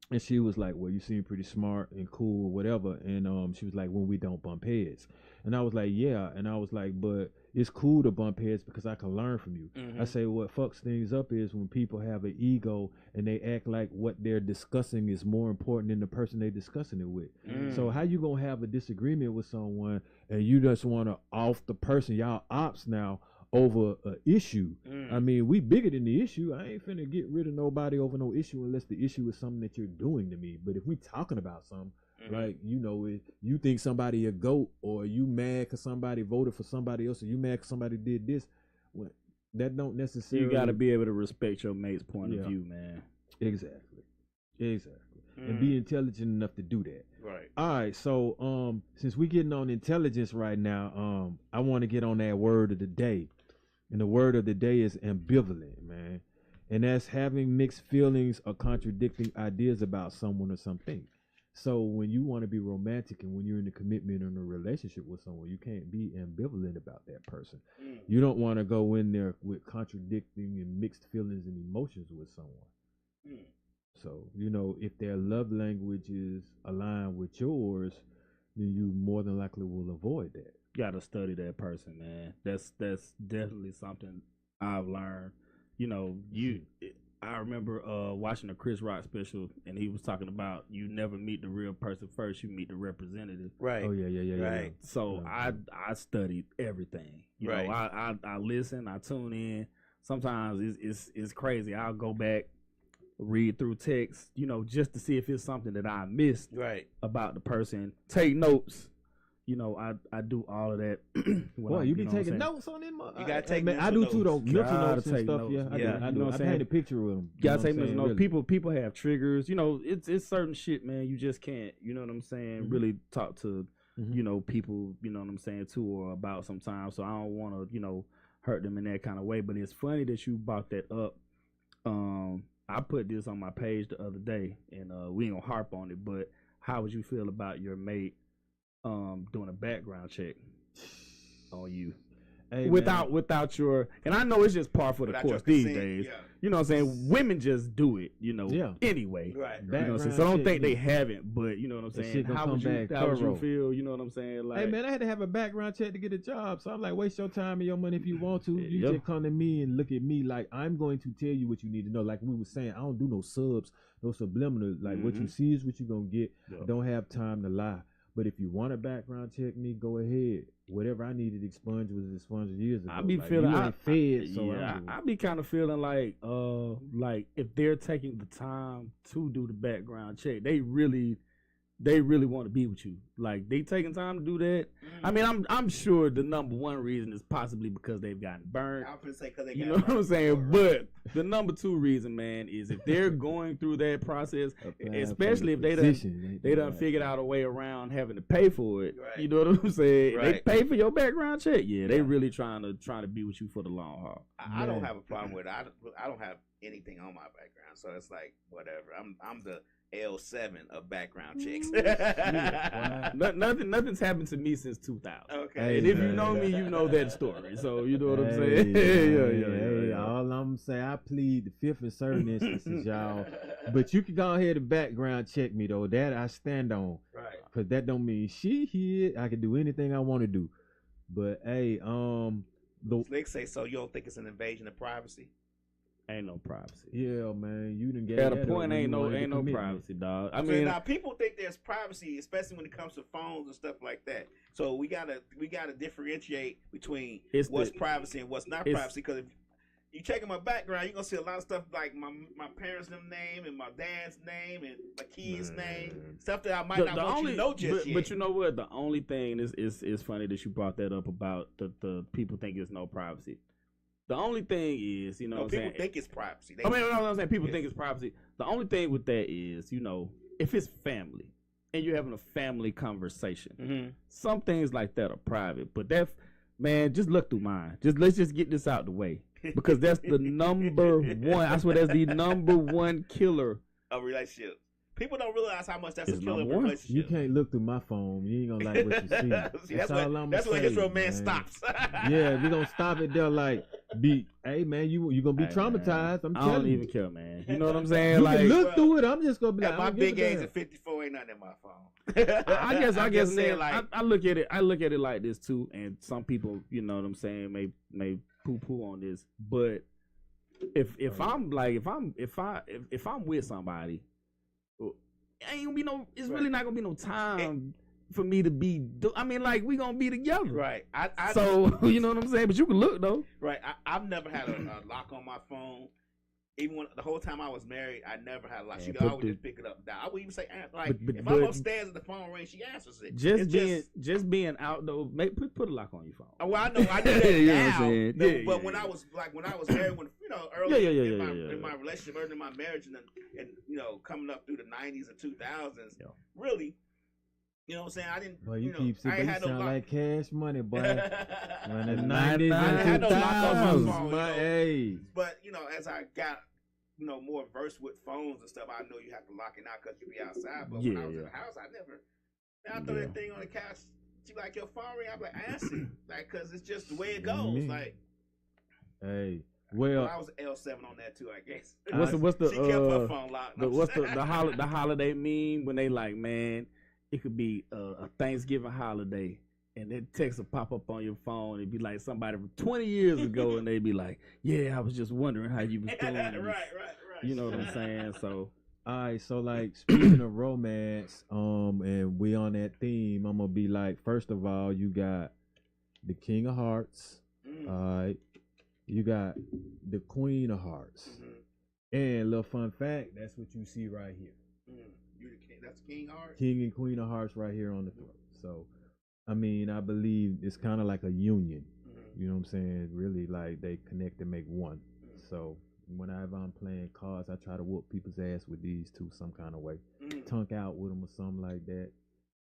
and she was like, well, you seem pretty smart and cool or whatever. And she was like, when we don't bump heads. And I was like, yeah. And I was like, but it's cool to bump heads because I can learn from you. I say what fucks things up is when people have an ego and they act like what they're discussing is more important than the person they're discussing it with. So how you gonna have a disagreement with someone and you just want to off the person, y'all ops now, over an issue? I mean, we bigger than the issue. I ain't finna get rid of nobody over no issue unless the issue is something that you're doing to me. But if we talking about something, like, you know, you think somebody a goat, or you mad because somebody voted for somebody else, or you mad because somebody did this, well, that don't necessarily. You got to be able to respect your mate's point of view, man. Exactly. And be intelligent enough to do that. Right. All right. So since we getting on intelligence right now, I want to get on that word of the day. And the word of the day is ambivalent, man. And that's having mixed feelings or contradicting ideas about someone or something. So when you want to be romantic and when you're in a commitment or in a relationship with someone, you can't be ambivalent about that person. You don't want to go in there with contradicting and mixed feelings and emotions with someone. So, you know, if their love language is aligned with yours, then you more than likely will avoid that. Got to study that person, man. That's definitely something I've learned. You know, I remember watching a Chris Rock special, and he was talking about you never meet the real person first, you meet the representative. Right. Oh yeah. Right. So I studied everything. You know, I listen, I tune in. Sometimes it's crazy. I'll go back, read through text, you know, just to see if it's something that I missed about the person. Take notes. You know, I do all of that. Boy, you be taking notes on them? You gotta take I do too, though. Mental notes and stuff. Notes. Yeah, I do. I paint a picture with them. You gotta take mental notes. People have triggers. You know, it's certain shit, man. You just can't, you know what I'm saying, really talk to, you know, people, you know what I'm saying, to or about sometimes. So I don't want to, you know, hurt them in that kind of way. But it's funny that you brought that up. I put this on my page the other day, and we ain't gonna harp on it, but how would you feel about your mate doing a background check on you? Hey, without your, and I know it's just par for the course these days. Yeah. You know what I'm saying? Women just do it, you know, anyway. Right. You know what I'm saying? So I don't think they haven't, but you know what I'm saying? How would you feel? You know what I'm saying? Like, hey man, I had to have a background check to get a job. So I'm like, waste your time and your money if you want to. You just come to me and look at me like I'm going to tell you what you need to know. Like we were saying, I don't do no subs, no subliminal. Like what you see is what you're going to get. I don't have time to lie. But if you want to background check me, go ahead. Whatever I needed expunged was expunged years ago. I be like, feeling I be kind of feeling like if they're taking the time to do the background check, they really they really want to be with you. Like they taking time to do that. I mean, I'm sure the number one reason is possibly because they've gotten burned. I was gonna say because they You got know what I'm burned saying? before, right? But the number two reason, man, is if they're going through that process, Applying for especially the if they position, done figured out a way around having to pay for it. Right. You know what I'm saying? Right. They pay for your background check. Yeah, they really trying to be with you for the long haul. I don't Yeah. have a problem with it. I don't have anything on my background, so it's like whatever. I'm the L7 of background checks. Nothing's happened to me since 2000. Okay. Hey, And if you man. know me, you know that story. So you know what I'm Hey, saying? hey, yeah. all I'm saying, I plead the fifth in certain instances, y'all. But you can go ahead and background check me though. That I stand on, Right. cause that don't mean she here. I can do anything I want to do. But hey, the Slick say so. You don't think it's an invasion of privacy? Ain't no privacy. yeah, man, you done get At a point, ain't no privacy, dog. I mean, now people think there's privacy, especially when it comes to phones and stuff like that. So we gotta differentiate between It's what's the- privacy and what's not it's- privacy. Because if you checking my background, you're gonna see a lot of stuff like my parents' name and my dad's name and my kids' name, stuff that I might not want you to know just yet. But you know what? The only thing is funny that you brought that up about the people think there's no privacy. The only thing is, you know, No, what I'm people saying. think it's privacy. They, I mean, I'm saying people Yeah. think it's privacy. The only thing with that is, you know, if it's family and you're having a family conversation, Mhm. some things like that are private. But that, man, just look through mine. Let's just get this out the way because that's the number one. I swear that's the number one killer. a relationship. People don't realize how much that's It's a killer of number a one. relationship. You can't look through my phone. You ain't gonna like what you see. See, that's all when I'm that's when say, his romance man. stops. Yeah, we gonna stop it there. Like, hey man, you gonna be Hey, traumatized. man, I'm I don't telling you. even care, man. You know what I'm saying? You Like, can look well, through it. I'm just gonna be At like, my I don't give big a age damn. of 54, ain't nothing in my phone. I guess, I'm just saying, man. I look at it like this too, and some people, you know what I'm saying, may poo poo on this, but if I'm with somebody, ain't gonna be no. It's really not gonna be no time for me to be. I mean, like we gonna be together, Right. So you know what I'm saying. But you can look though. Right. I've never had a lock on my phone. Even when the whole time I was married, I never had a lock. She could always just pick it up and down. I would even say, like, if I'm upstairs and the phone rings, she answers it. Just being out though. Put a lock on your phone. Oh, well, I know I do that You know what I'm now. saying? No, Yeah, but yeah, when yeah. I was married, when early Yeah. in my relationship, early in my marriage, and coming up through the 90s and 2000s, Yeah. really, you know what I'm saying? I didn't. Boy, you know, keep I ain't saying you had no sound lock. like Cash Money, boy. When the 99, 90s I had and no lock on my 2000s, phone, my hey. But as I got more versed with phones and stuff, I know you have to lock it out because you be outside. But when I was in the house, I never. I throw that thing on the couch. She like your phone ring. I'm like, answer, like, cause it's just the way it goes. Mhm. Like, Hey, well, well, I was L7 on that too, I guess. What's the she kept her phone locked. what's the holiday meme when they like, man, it could be a Thanksgiving holiday and that text will pop up on your phone. It'd be like somebody from 20 years ago, and they'd be like, "Yeah, I was just wondering how you was doing." right. You know what I'm saying? So, all right, so like speaking of romance, and we on that theme, I'm gonna be like, first of all, you got the King of Hearts, all right, you got the Queen of Hearts, and little fun fact, that's what you see right here. You the king. That's King Heart. King and Queen of Hearts right here on the throat. So, I mean, I believe it's kind of like a union. You know what I'm saying? Really, like they connect and make one. So whenever I'm playing cards, I try to whoop people's ass with these two some kind of way. Tunk out with them or something like that.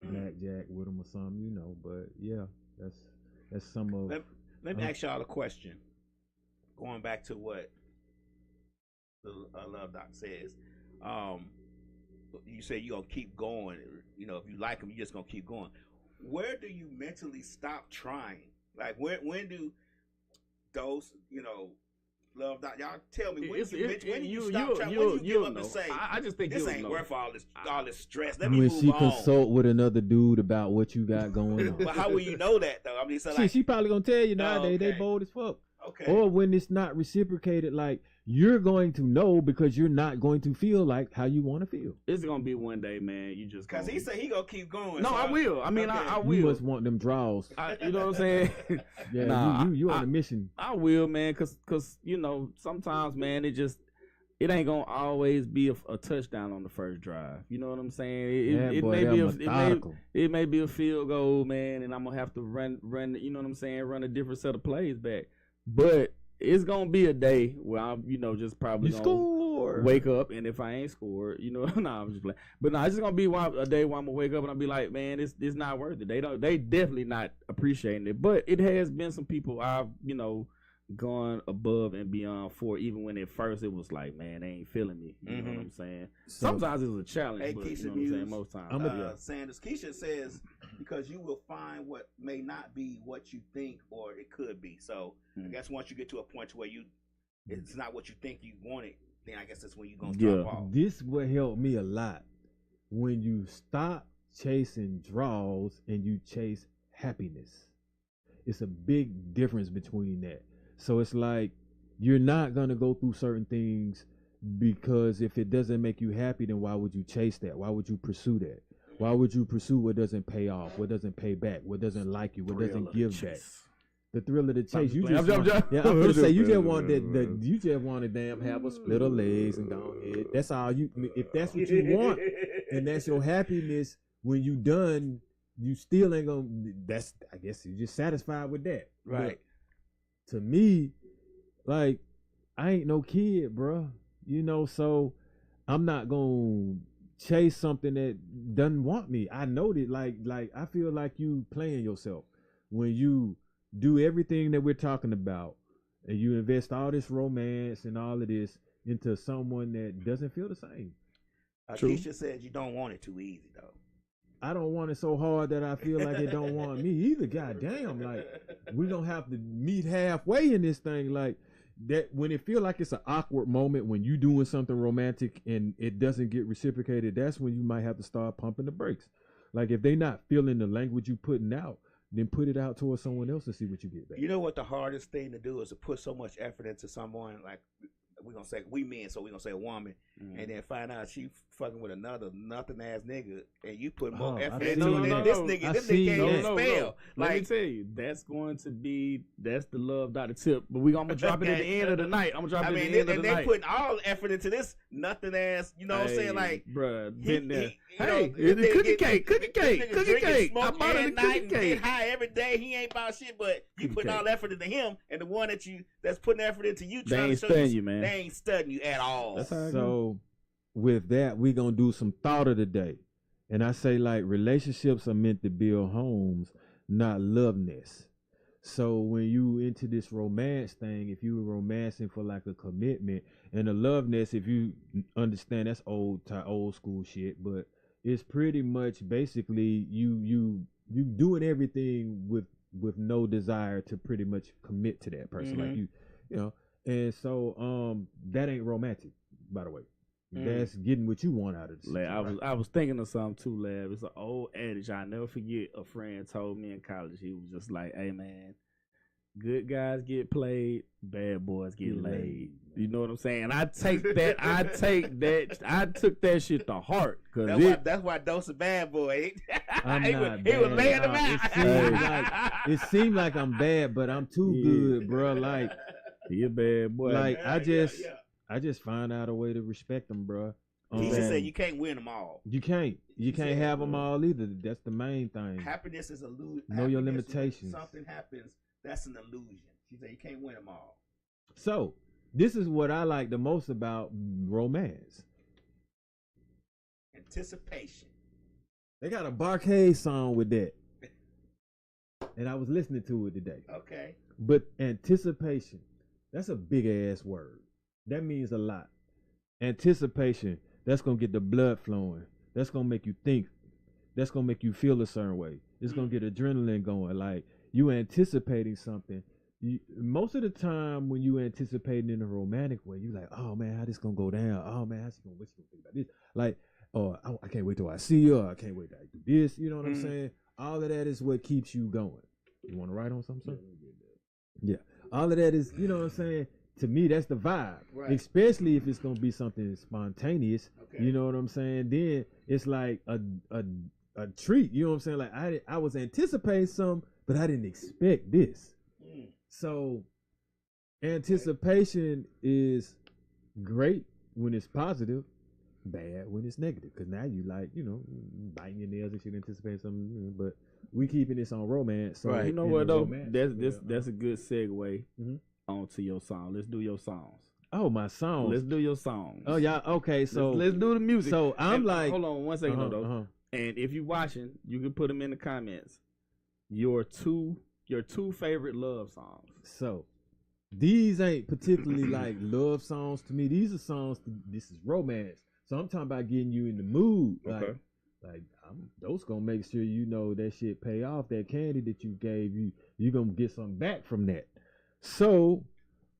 Blackjack with them or something, But yeah, that's some of. Let me ask y'all a question. Going back to what the Love Doc says, you say you're gonna keep going. If you like them, you're just gonna keep going. Where do you mentally stop trying? Like when do those Love Doc, y'all tell me when you stop trying? When you give up and say, I just think this ain't worth all this stress. Let me When move she on. consult with another dude about what you got going on. But how will you know that though? I mean, so She probably gonna tell you nowadays. They okay. bold as fuck. Okay. Or when it's not reciprocated, like you're going to know because you're not going to feel like how you want to feel. It's gonna be one day, man. You just Because he said he gonna keep going. No, so I will. I mean, okay. I will. You must want them draws. You know what I'm saying? Yeah, Nah, you on a mission. I will, man, cause sometimes, man, it just it ain't gonna always be a touchdown on the first drive. You know what I'm saying? It may be a field goal, man, and I'm gonna have to run. You know what I'm saying? Run a different set of plays back. But it's gonna be a day where I'm, just probably gonna wake up, and if I ain't scored, nah, I'm just playing. But no, it's just gonna be a day where I'm gonna wake up and I'll be like, man, it's not worth it. They definitely not appreciating it. But it has been some people I've gone above and beyond for, even when at first it was like, man, they ain't feeling me. You know what I'm saying? Sometimes it was a challenge, hey, but Keisha, you know what I'm saying? Most times. Sanders, Keisha says, because you will find what may not be what you think or it could be. So I guess once you get to a point where it's not what you think you wanted, then I guess that's when you're going to start off. This will help me a lot. When you stop chasing draws and you chase happiness. It's a big difference between that. So it's like, you're not going to go through certain things because if it doesn't make you happy, then why would you chase that? Why would you pursue that? Why would you pursue what doesn't pay off, what doesn't pay back, what doesn't like you, what doesn't give back? The thrill of the chase. I'm gonna say you just want you just want to damn have a split of legs and go ahead. That's all you. If that's what you want, and that's your happiness, when you done, you still ain't gonna. That's, I guess you're just satisfied with that, right? But to me, like, I ain't no kid, bro. So I'm not gonna chase something that doesn't want me. I know that, like I feel like you playing yourself when you do everything that we're talking about and you invest all this romance and all of this into someone that doesn't feel the same. Keisha said you don't want it too easy, though. I don't want it so hard that I feel like it don't want me either. Goddamn, like, we don't have to meet halfway in this thing. Like, that when it feel like it's an awkward moment when you doing something romantic and it doesn't get reciprocated, that's when you might have to start pumping the brakes. Like, if they not feeling the language you putting out, then put it out towards someone else and see what you get back. You know what the hardest thing to do is to put so much effort into someone, like, we're going to say, we men, so we're going to say a woman, and then find out she fucking with another nothing-ass nigga, and you put more effort into it. This nigga can't even spell. Let me tell you, that's the love dot tip, but I'm going to drop it at the end of the night. I'm going to drop it at the end of the night. And they putting all the effort into this nothing-ass, you know what I'm saying? Like, bruh, been there. Cookie cake. I bought it a cookie cake. Get high every day. He ain't about shit, but you putting all the effort into him, and the one that's putting effort into you, they ain't studying you, man. They ain't studying you at all. So with that, we gonna do some thought of the day. And I say, like, relationships are meant to build homes, not love nests. So when you into this romance thing, if you were romancing for like a commitment, and a love nest, if you understand, that's old school shit, but it's pretty much basically you doing everything with no desire to pretty much commit to that person. Like, you know, and so that ain't romantic, by the way. That's getting what you want out of this. I was thinking of something too, Lab. It's an old adage I never forget. A friend told me in college. He was just like, "Hey man, good guys get played, bad boys get laid." You know what I'm saying? I took that shit to heart. That's why Dose a bad boy. He was laying them out. It seemed like I'm bad, but I'm too good, bro. Like, he a bad boy. Like, I just find out a way to respect them, bro. He just said you can't win them all. You can't have them all either. That's the main thing. Happiness is illusion. Know your limitations. When something happens, that's an illusion. She said you can't win them all. So this is what I like the most about romance. Anticipation. They got a Barcade song with that. And I was listening to it today. Okay. But anticipation, that's a big ass word. That means a lot. Anticipation, that's going to get the blood flowing. That's going to make you think. That's going to make you feel a certain way. It's going to get adrenaline going. Like, you anticipating something. Most of the time when you anticipating in a romantic way, you like, oh man, how this going to go down? Oh man, how's she going to think about this? Like, oh, I can't wait till I see her. I can't wait till I do this. You know what I'm saying? All of that is what keeps you going. You want to write on something? Yeah. All of that is, you know what I'm saying? To me, that's the vibe, right. Especially if it's gonna be something spontaneous. Okay. You know what I'm saying? Then it's like a treat. You know what I'm saying? Like, I was anticipating something, but I didn't expect this. So anticipation is great when it's positive, bad when it's negative. Because now you like, biting your nails and shit, anticipating something. But we keeping this on romance. So You know what though? That's a good segue onto your song. Let's do your songs. Oh, my songs. Let's do your songs. Oh, yeah. Okay, so let's do the music. So I'm like, hold on 1 second though. And if you watching, you can put them in the comments. Your two favorite love songs. So these ain't particularly like love songs to me. These are songs. This is romance. So I'm talking about getting you in the mood. Okay. Like those gonna make sure you know that shit pay off. That candy that you gave you gonna get something back from that. So,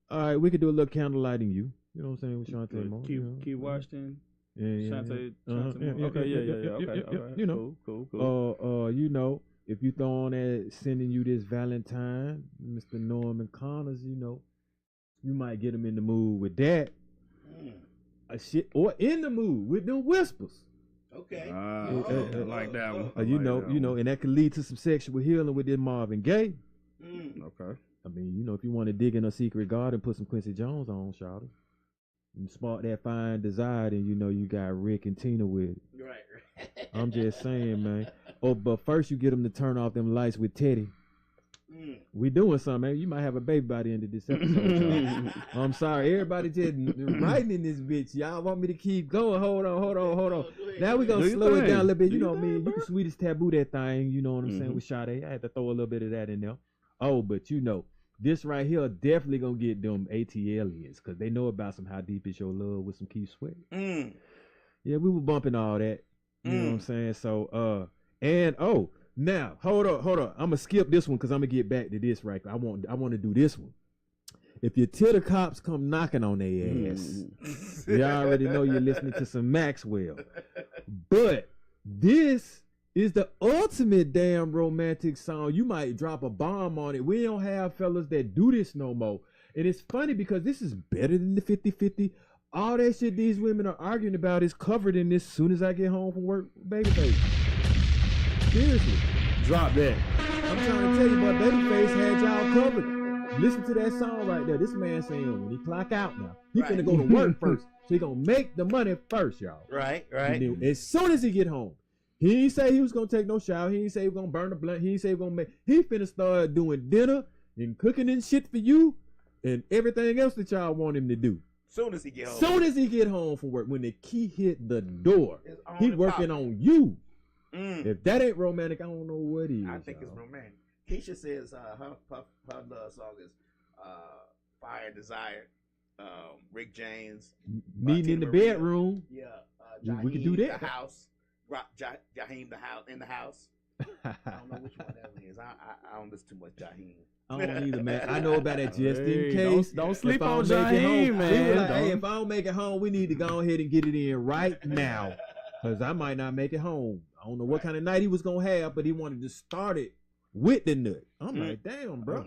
all right, we could do a little candlelighting you. You know what I'm saying? With Shantae Moore. Keep Washington. Yeah. Shantae Yeah. Okay, yeah. Okay. You know. Cool. You know, if you throw on that sending you this Valentine, Mr. Norman Connors, you might get him in the mood with that. Or in the mood with them whispers. Okay. I like that one. And that could lead to some sexual healing with this Marvin Gaye. Okay. I mean, if you want to dig in a secret garden, put some Quincy Jones on, shout it. And spark that fine desire, then you got Rick and Tina with it. Right. I'm just saying, man. Oh, but first you get them to turn off them lights with Teddy. We doing something, man. You might have a baby by the end of this episode. I'm sorry, everybody just writing in this bitch. Y'all want me to keep going? Hold on. Now we gonna slow it down a little bit. You know what I mean? You can sweetest taboo that thing. You know what I'm saying? With Sade, I had to throw a little bit of that in there. Oh, but this right here definitely gonna get them AT aliens because they know about some How Deep Is Your Love with some Keith Sweat. Yeah, we were bumping all that. You know what I'm saying? So, now hold on. I'm gonna skip this one because I'm gonna get back to this right. I want to do this one. If your till the cops come knocking on their ass, you already know you're listening to some Maxwell. But this is the ultimate damn romantic song. You might drop a bomb on it. We don't have fellas that do this no more. And it's funny because this is better than the 50-50. All that shit these women are arguing about is covered in this Soon As I Get Home from Work, Babyface. Seriously. Drop that. I'm trying to tell you, but Babyface had y'all covered. Listen to that song right there. This man saying when he clock out now, he finna go to work first. So he gonna make the money first, y'all. Right. And then, as soon as he get home, he ain't say he was gonna take no shower. He ain't say he was gonna burn the blunt. He ain't say he was gonna make. He finna start doing dinner and cooking and shit for you and everything else that y'all want him to do. Soon as he get home. Soon as he get home from work, when the key hit the door, he working on you. If that ain't romantic, I don't know what is. I think it's romantic. Keisha says her love song is Fire and Desire. Rick James. Meeting in the bedroom. Yeah. We could do that. The house. Jaheim in the house. I don't know which one that is. I don't listen too much Jaheim. I don't either, man. I know about that just in case. Don't sleep on Jaheim, man. Like, hey, if I don't make it home, we need to go ahead and get it in right now. Because I might not make it home. I don't know what kind of night he was going to have, but he wanted to start it with the nut. I'm like, damn, bro.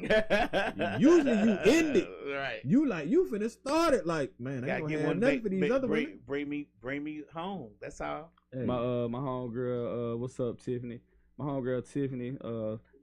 Usually you end it. Right. You finna start it like, man, I ain't gonna have nothing for these other women. Bring me home. That's all. Hey. My homegirl, what's up, Tiffany? My homegirl Tiffany,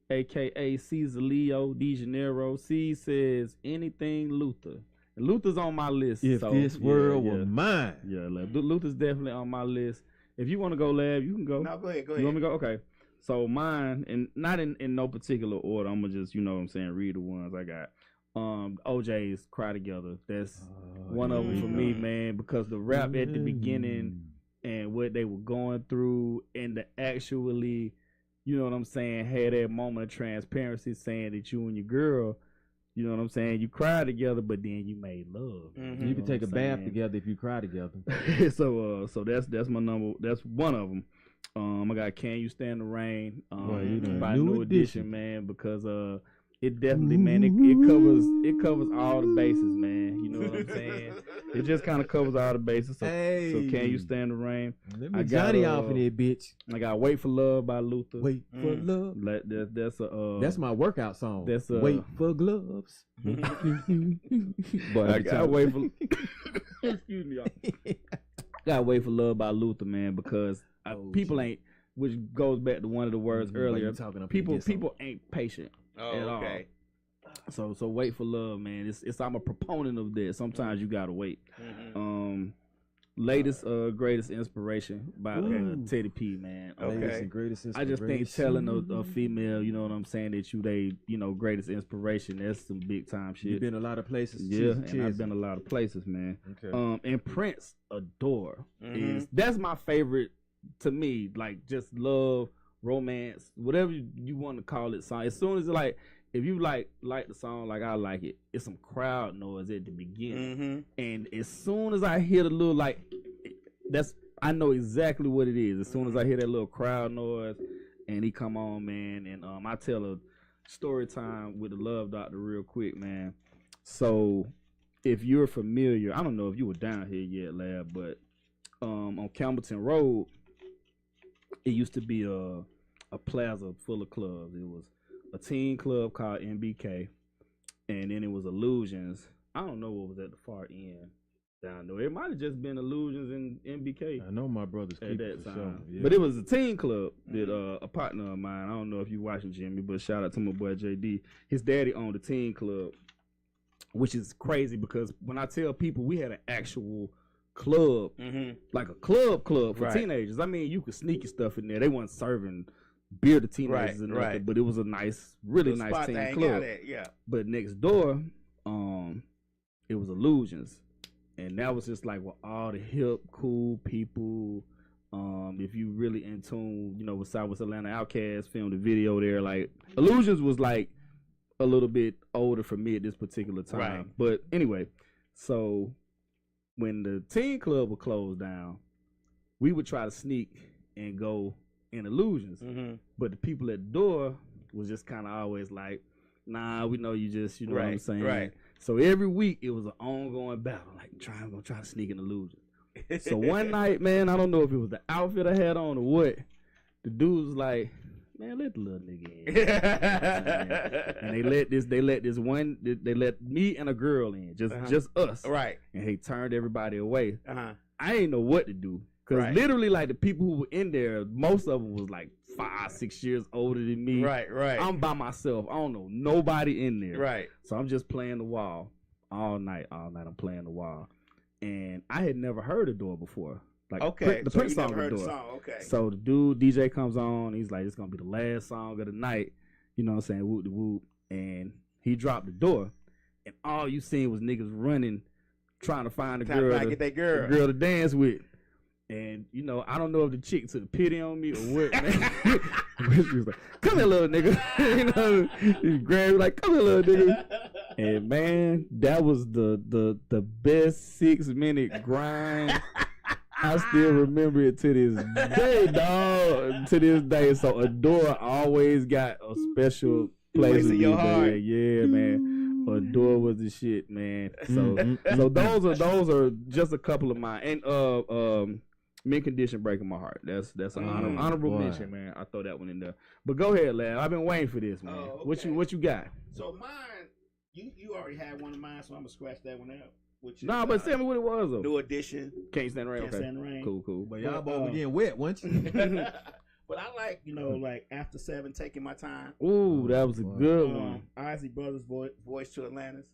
aka Caesar Leo De Janeiro. C says anything Luther. And Luther's on my list. If this world were mine. Yeah, Luther's definitely on my list. If you want to go, Lab, you can go. No, go ahead. You want me to go? Okay. So mine, and not in no particular order. I'm gonna just, read the ones I got. OJ's Cry Together. That's one of them for me, man, because the rap at the beginning and what they were going through, and the actually, had that moment of transparency saying that you and your girl, you cried together, but then you made love. You can take a bath together if you cry together. So that's my number. That's one of them. I got Can You Stand the Rain by New Edition, man, because it definitely, man, it covers all the bases, man. You know what I'm saying? It just kind of covers all the bases. So Can You Stand the Rain? Let me Johnny off of there, bitch. I got Wait for Love by Luther. Wait for love. That's my workout song. That's Wait for gloves. But I got Wait for. Excuse me, y'all. Got Wait for Love by Luther, man, because people ain't, which goes back to one of the words earlier. People ain't patient at all. So Wait for Love, man. I'm a proponent of this. Sometimes you gotta wait. latest greatest inspiration by Teddy P, man. Latest and greatest I just think telling a female, you know what I'm saying, that they greatest inspiration, that's some big time shit. You've been a lot of places. Yeah, and I've been a lot of places, man. Okay. And Prince, Adore, that's my favorite to me. Like, just love, romance, whatever you want to call it, song. As soon as if you like the song like I like it, it's some crowd noise at the beginning, and as soon as I hear the little I know exactly what it is. As soon as I hear that little crowd noise, and he come on, man, and I tell a story time with the Love Doctor real quick, man. So if you're familiar, I don't know if you were down here yet, Lab, but on Campbellton Road, it used to be a plaza full of clubs. It was a teen club called MBK, and then it was Illusions. I don't know what was at the far end down there. It might have just been Illusions and MBK. I know my brothers at keep that for time, sure. Yeah. but it was a teen club that a partner of mine. I don't know if you watching Jimmy, but shout out to my boy JD. His daddy owned a teen club, which is crazy because when I tell people we had an actual club, like a club for teenagers. I mean, you could sneak your stuff in there. They weren't serving beer to teenagers and nothing, but it was a nice, really nice teen club. But next door, it was Illusions, and that was just like with all the hip, cool people. If you really in tune, with Southwest Atlanta Outkast, filmed a video there. Like, Illusions was like a little bit older for me at this particular time. Right. But anyway, so when the teen club would close down, we would try to sneak and go in Illusions. But the people at the door was just kind of always like, nah, we know you just, you know what I'm saying? Right. So every week it was an ongoing battle, like I'm gonna try to sneak in Illusions. So one night, man, I don't know if it was the outfit I had on or what, the dude was like, man, let the little nigga in. And they let me and a girl in, just us. Right. And he turned everybody away. I ain't know what to do. Because Right. literally, like, the people who were in there, most of them was like 5-6 years older than me. Right. I'm by myself. I don't know nobody in there. Right. So I'm just playing the wall all night. I'm playing the wall. And I had never heard Adore before. Like, Okay. the So Prince you song never heard the Adore. song. Okay. So the dude, DJ comes on. He's like, it's going to be the last song of the night. You know what I'm saying? Whoop de whoop. And he dropped the door. And all you seen was niggas running, trying to find a Time to girl, get that girl. a girl to dance with. And, I don't know if the chick took pity on me or what, man. She was like, come here, little nigga. He grabbed me like, come here, little nigga. And, man, that was the best 6-minute grind. I still remember it to this day, dog. To this day. So Adore always got a special place in your heart. Yeah, man. Adore was the shit, man. So those are just a couple of mine. And Mint Condition, Breaking My Heart. That's an honorable mention, man. I throw that one in there. But go ahead, lad. I've been waiting for this, man. Oh, okay. What you got? So mine, you already had one of mine, so I'm gonna scratch that one out. Which is, But tell me what it was though. New Edition. Can't Stand the Rain. Can't Okay. Stand the Rain. Cool. But y'all both were getting wet, weren't you? But I like, like After 7, Taking My Time. Ooh, that was a good one. Isley Brothers' Voice to Atlantis.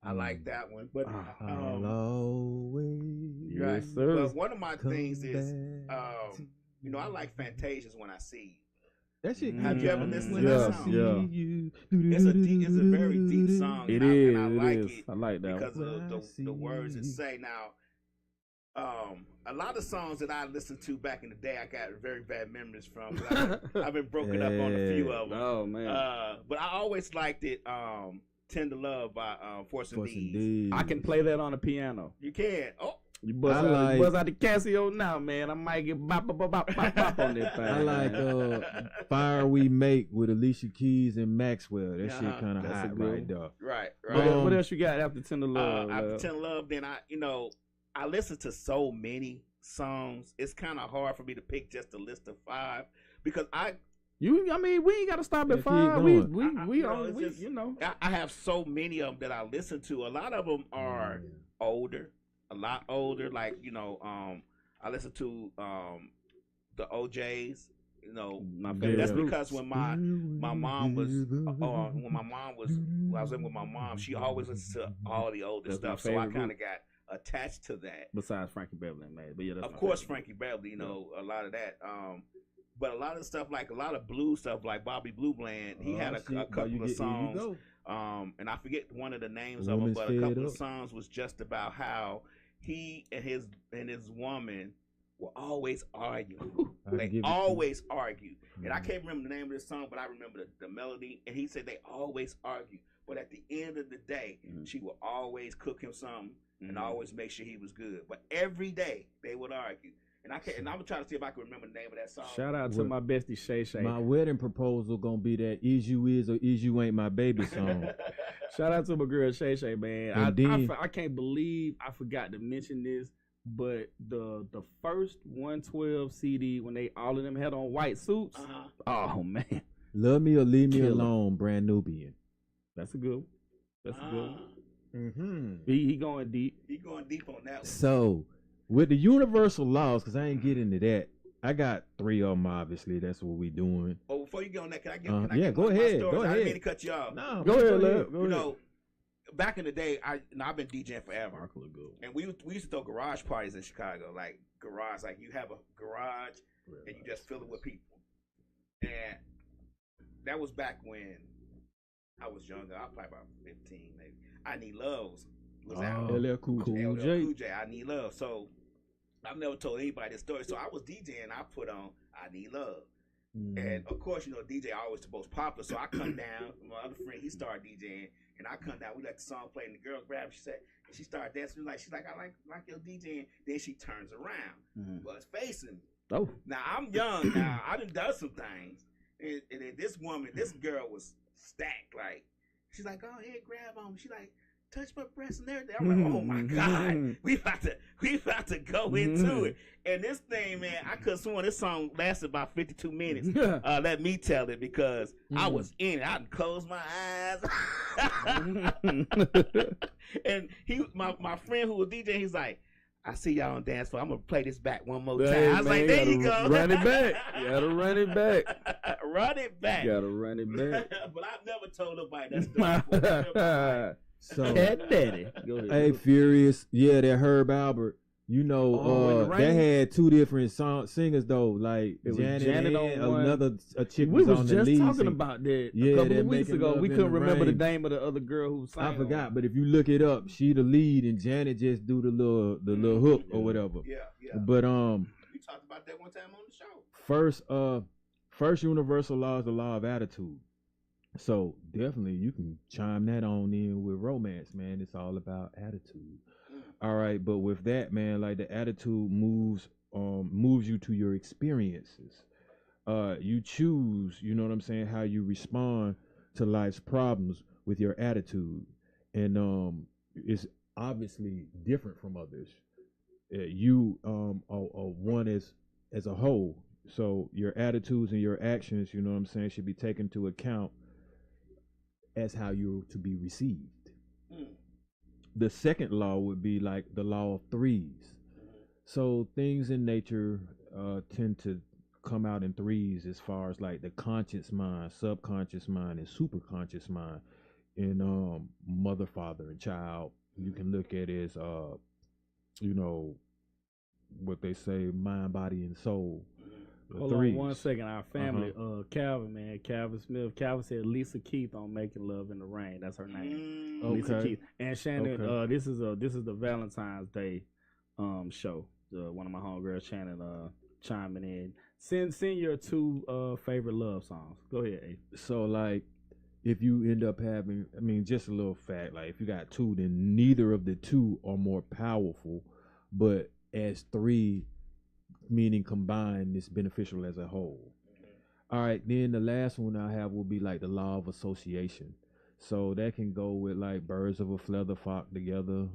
I like that one. But I'll always right. Yes, sir. But one of my things is, back to I like Fantasia's When I See You. that shit. Have you ever listened to Yeah, that song? yeah. It's a very deep song. It and is. I like it is. it I like that because one. of the words it say. Now, a lot of songs that I listened to back in the day, I got very bad memories from. I've been broken up on a few of them. Oh man. But I always liked it. Tender Love by Force and Deeds. Indeed. I can play that on the piano. You can. Oh, You buzz, I buzz like- out the Casio now, man. I might get bop on that thing. I like Fire We Make with Alicia Keys and Maxwell. That shit kind of That's a hot good right there. right. What else you got after Tender Love? After Tender Love, then I listen to so many songs. It's kind of hard for me to pick just a list of 5 because we ain't got to stop Yeah, at keep 5. going. I have so many of them that I listen to. A lot of them are older, a lot older. Like I listen to the OJs. My favorite That's group. because when my mom was when I was living with my mom, she always listened to all the older That's my stuff. So I favorite kind of got attached to that. Besides Frankie Beverly and Maze, but yeah, that's Of course, Frankie Beverly, you know, a lot of that. But a lot of stuff, like a lot of blues stuff, like Bobby Blue Bland, he had a couple of songs. And I forget one of the names of them, but a couple of songs was just about how he and his woman will always argue. They always argue. And I can't remember the name of this song, but I remember the melody. And he said they always argue. But at the end of the day, she will always cook him something and always make sure he was good. But every day they would argue. And I'm gonna try to see if I can remember the name of that song. Shout out to my bestie Shay Shay. My wedding proposal gonna be that "Is You Is or Is You Ain't My Baby" song. Shout out to my girl Shay Shay, man. I can't believe I forgot to mention this, but the first 112 CD when all of them had on white suits. Oh man, "Love Me or Leave Me Alone," Brand Nubian. That's a good one. That's a good one. He going deep. He going deep on that one. So, with the universal laws, because I ain't getting into that, I got 3 of them, obviously. That's what we doing. Oh, before you get on that, can I get go ahead. Go ahead. I didn't mean to cut you off. No, go ahead. You know, back in the day, I've been DJing forever. And we used to throw garage parties in Chicago. Like, garage, like you have a garage and you just fill it with people. And that was back when I was younger. I was probably about 15, maybe. I Need Love was out. LL Cool J. I Need Love. So I've never told anybody this story. So I was DJing. I put on I Need Love. And of course, you know, DJ always the most popular. So I come down. My other friend, he started DJing. And I come down. We let the song play. And the girl grabbed. She said, and she started dancing. She's like, I like your DJing. Then she turns around. Well, it's facing me. Oh. Now, I'm young now. I done some things. And then this girl was stacked. Like, she's like, go ahead, grab on me. She like, touch my breast and everything. I'm like, oh my God, we about to go into it. And this thing, man, I could have sworn this song lasted about 52 minutes. Let me tell it, because I was in it. I closed my eyes. And my friend who was DJ, he's like, I see y'all on dance floor. I'm gonna play this back one more time. I was like, there you go. Run it back. You gotta run it back. Run it back. You gotta run it back. But I've never told nobody that's So, Cat Daddy. Go ahead. Hey, Furious. Yeah, that Herb Albert. You know, they had 2 different singers though. Like Janet on another chick we was on the lead. We was just talking about that a couple of weeks ago. We couldn't remember the name of the other girl who sang. I forgot, but if you look it up, she the lead and Janet just do the little hook or whatever. Yeah. But we talked about that one time on the show. First universal law is the law of attitude. So definitely you can chime that on in with romance, man. It's all about attitude. All right, but with that, man, like the attitude moves you to your experiences. You choose, you know what I'm saying, how you respond to life's problems with your attitude. And it's obviously different from others. You are one as a whole. So your attitudes and your actions, you know what I'm saying, should be taken into account as how you're to be received. The second law would be like the law of 3s. So things in nature tend to come out in 3s as far as like the conscious mind, subconscious mind, and superconscious mind. In mother, father, and child, you can look at it as you know, what they say, mind, body, and soul. Hold on 1 second. Our family, Calvin Smith. Calvin said Lisa Keith on Making Love in the Rain. That's her name. Lisa Keith. And Shannon, this is the Valentine's Day show. One of my homegirls, Shannon, chiming in. Send your 2 favorite love songs. Go ahead, A. So like, if you end up having, I mean, just a little fact, like if you got 2, then neither of the 2 are more powerful, but as 3, meaning combined, is beneficial as a whole. All right, then the last one I have will be like the law of association. So that can go with like birds of a feather flock together.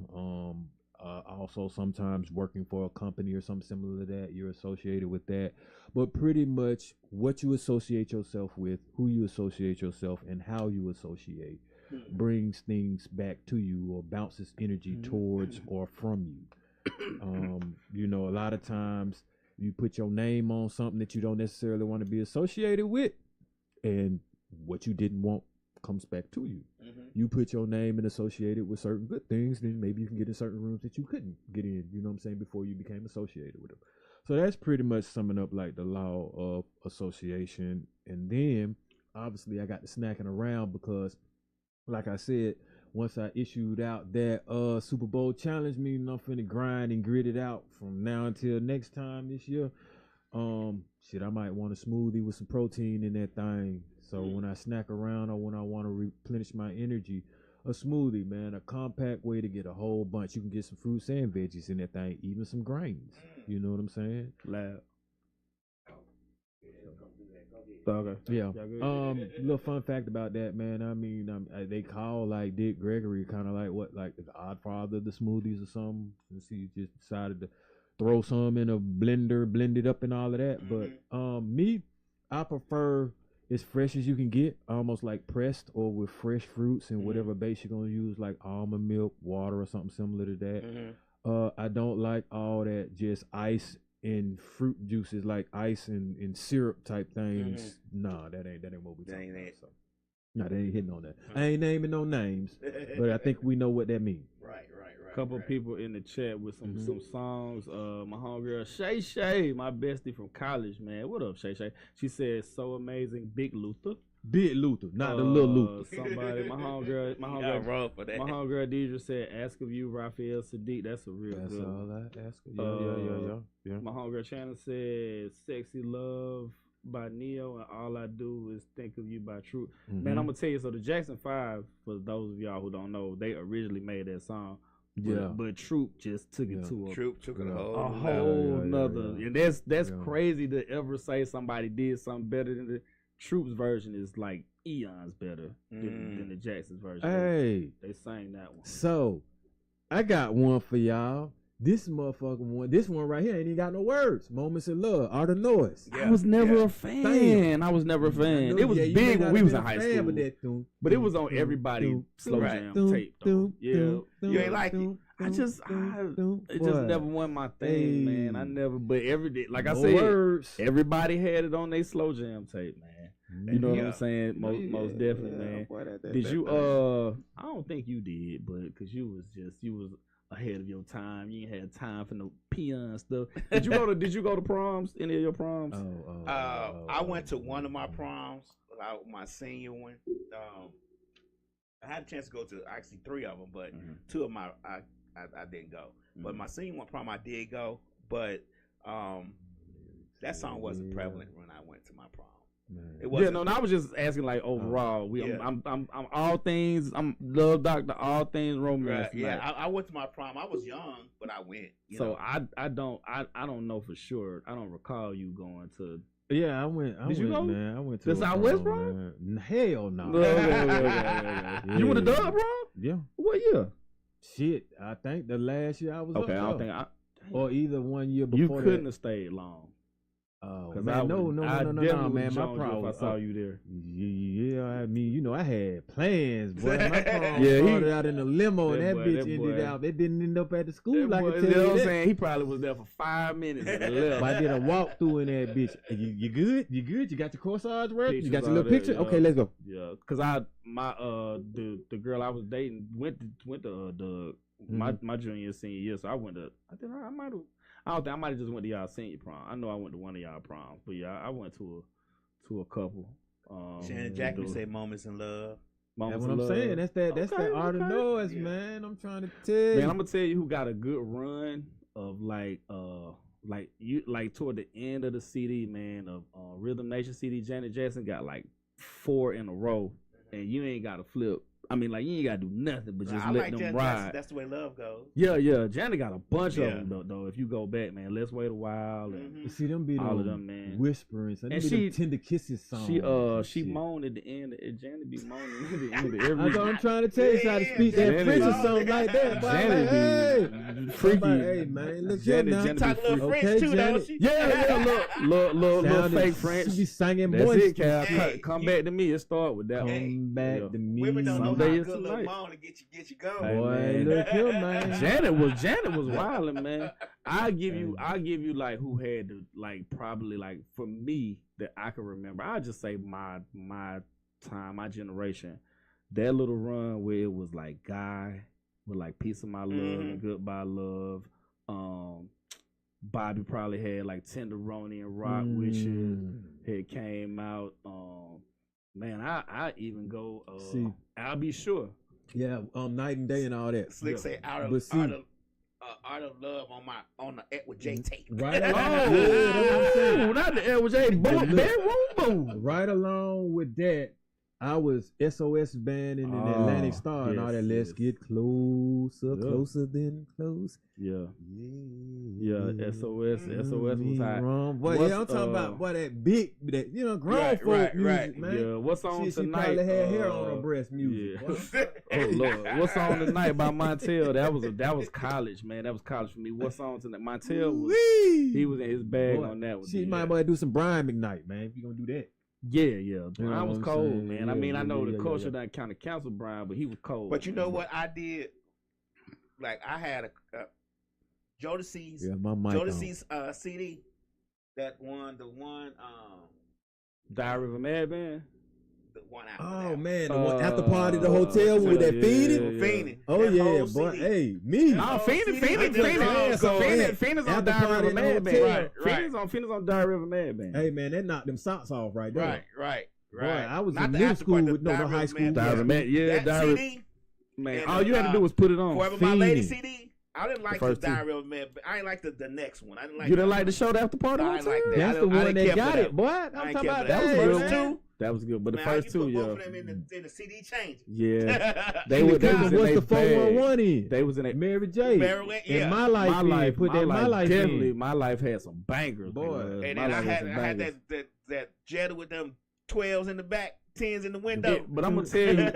Also sometimes working for a company or something similar to that, you're associated with that. But pretty much what you associate yourself with, who you associate yourself, and how you associate brings things back to you or bounces energy towards or from you. You know, a lot of times you put your name on something that you don't necessarily want to be associated with, and what you didn't want comes back to you. You put your name and associate it with certain good things, then maybe you can get in certain rooms that you couldn't get in, you know what I'm saying, before you became associated with them. So that's pretty much summing up like the law of association. And then obviously I got to snacking around because, like I said, once I issued out that Super Bowl challenge, meaning I'm finna grind and grit it out from now until next time this year. Shit, I might want a smoothie with some protein in that thing. So when I snack around or when I want to replenish my energy, a smoothie, man, a compact way to get a whole bunch. You can get some fruits and veggies in that thing, even some grains. You know what I'm saying? Lab. Okay. Yeah. Little fun fact about that, man. I mean, they call like Dick Gregory kind of like what, like the Godfather of the smoothies or something. Since he just decided to throw some in a blender, blend it up and all of that. But me, I prefer as fresh as you can get, almost like pressed or with fresh fruits and whatever base you're gonna use, like almond milk, water, or something similar to that. I don't like all that just ice and fruit juices, like ice and syrup type things. Nah, that ain't what we talking about. So. Nah, they ain't hitting on that. I ain't naming no names, but I think we know what that means. Right. Couple people in the chat with some songs. My homegirl Shay Shay, my bestie from college, man. What up, Shay Shay? She said, "So amazing, Big Luther." Big Luther, not the little Luther. Somebody, my homegirl Deidre said, "Ask of you, Raphael Sadiq." That's a real That's good all one. I ask. Yeah. My homegirl Shannon said, "Sexy Love" by Neo, and "All I Do Is Think of You" by Troop. Man, I'm gonna tell you. So the Jackson 5, for those of y'all who don't know, they originally made that song. But Troop just took it to a whole nother. And that's crazy to ever say somebody did something better than the Troop's version is like eons better than the Jackson's version. Hey, they sang that one. So I got one for y'all. This motherfucking one, this one right here ain't even got no words. Moments in Love, Art of Noise. I was never a fan. I was never a fan. It was big when we was in high school. But it was on everybody's slow jam tape though. You ain't like it. It just never won my thing, man. I never, but like I said, everybody had it on their slow jam tape, man. You know what I'm saying? Most definitely, man. Did you? I don't think you did, but because you was ahead of your time. You ain't had time for no peon stuff. Did you go to proms? Any of your proms? I went to one of my proms, my senior one. I had a chance to go to actually 3 of them, but 2 of my I didn't go. But my senior one prom I did go, but that song wasn't prevalent when I went to my prom. It wasn't. I was just asking like overall. I'm all things. I'm love doctor. All things romance. I went to my prom. I was young, but I went. So I don't know for sure. I don't recall you going to. Yeah, I went. Did you go? Man, I went to the Southwest prom. Hell no. You went to Dub prom? Yeah. What year? Shit, I think the last year I was okay. Up I don't think or either one year before. You couldn't have stayed long. Oh, man, no, man. My problem. If I saw you there. Yeah, I mean, I had plans, boy. My prom started out in a limo, and that bitch ended out. It didn't end up at the school. I can tell you know what I'm saying? He probably was there for 5 minutes and left. I did a walkthrough in that bitch. You good? You good? You got your corsage work? You got your little picture? Yeah. Okay, let's go. Yeah, because the girl I was dating went to my junior senior year, so I went to. I might have just went to y'all senior prom. I know I went to one of y'all proms, but yeah, I went to a couple. Shannon Jackman say "Moments in Love." That's what I'm saying. That's that Art of Noise, man. I'm trying to tell you. Man, I'm gonna tell you who got a good run of like toward the end of the CD, man, of Rhythm Nation CD. Janet Jackson got like 4 in a row, and you ain't got to flip. I mean, like, you ain't got to do nothing but just let them ride. That's the way love goes. Yeah. Janet got a bunch of them, though. If you go back, man, Let's Wait a While. And you see them be all of them, man. Whispering. And she Tender Kisses song. She moaned at the end. Janet be moaning at the end of every. That's what I'm trying to tell you. How to speak that French or something like that. Janet be freaky. Hey, man, look Janet talk a little French too, don't she? Yeah. Little fake French. She be singing That's moist. it, Cal. Come back to me. It start with that one. Come back to me. Women don't know how good little moan to get you going. Hey, boy, man. look here, man. Janet was wildin', man. I give you like who had the like probably like for me that I can remember. I just say my time, my generation. that little run where it was like Guy with like Piece of My Love and Goodbye Love. Bobby probably had like Tenderoni and Rock Wishes had came out. Man, I even go I'll Be Sure. Yeah, Night and Day and all that. Slick say Art of Love on the with J tape. Right along, that's what I'm saying. Not the Ed with J. Bedroom Boom. Right along with that, I was SOS band in an Atlantic Star and all that. Let's get closer, closer than close. Yeah. SOS was hot. Boy, I'm talking about that big, grown folk music, man. Yeah, what's on tonight? She probably had hair on her breast music. Yeah. Oh Lord, what's on tonight by Montel? That was college, man. That was college for me. What's on tonight? Montel he was in his bag on that one. She might want to do some Brian McKnight, man. If you gonna do that. Yeah. Brian was cold, man. I mean, I know the culture doesn't kind of cancel Brian, but he was cold. But you know what I did? Like I had a Jodeci's CD. The one Diary of a Madman. The one Oh after that. man, the one after party at the hotel with that Fiendin'. Oh that yeah, boy. CD. Hey, me. Fiendin's on Diary of a Madman. Right. Fiendin's on Diary of a Madman. Hey man, that knocked them socks off right there. Right. Boy, I was Not in the middle after school party, with the no Diary high of a school. Man. Diary of a Man. Yeah, That Diary. CD. Man, And, all you had to do was put it on. Forever My Lady Fiendin'. CD. I didn't like the first two. Diary of a Man. But I didn't like the next one. I didn't like. You didn't like the show after party? I didn't like that. That's I the didn't one care that for got that. it, boy. I I'm ain't talking care about for that. that. The That was first good. two. That was good, but the Man, first you two, put yeah. both of them in the CD change. Yeah. They What's was in the their bag. 411 in? They was in it. Mary J. Yeah. And My Life. Put that My Life definitely. in. My Life had some bangers, Boy. man. And My then I Life had some bangers. that Jetta with them 12s in the back, 10s in the window. Yeah, but I'm gonna tell you,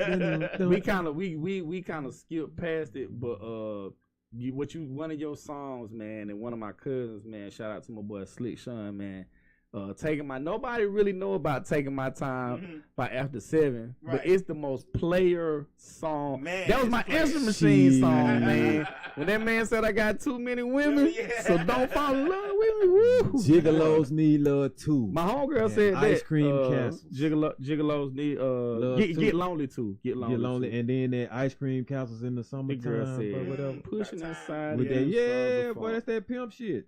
we kind of skipped past it. But one of your songs, man, and one of my cousins, man. Shout out to my boy Slick Sean, man. Nobody really know about Taking My Time by After 7, Right. but it's the most player song. Man, that was it's my player. Answer Machine Shit. song, man. When that man said I got too many women, Yeah. so don't fall in love with me. Woo. Gigolos need love too. My homegirl Yeah, said that. Ice Cream Castles. Gigolos need Love get too. lonely too. Get lonely. Get lonely, too. and then that Ice Cream Castles in the The girl summertime. said, Whatever. pushing inside. With the that, sons yeah, of boy, funk. that's that pimp shit.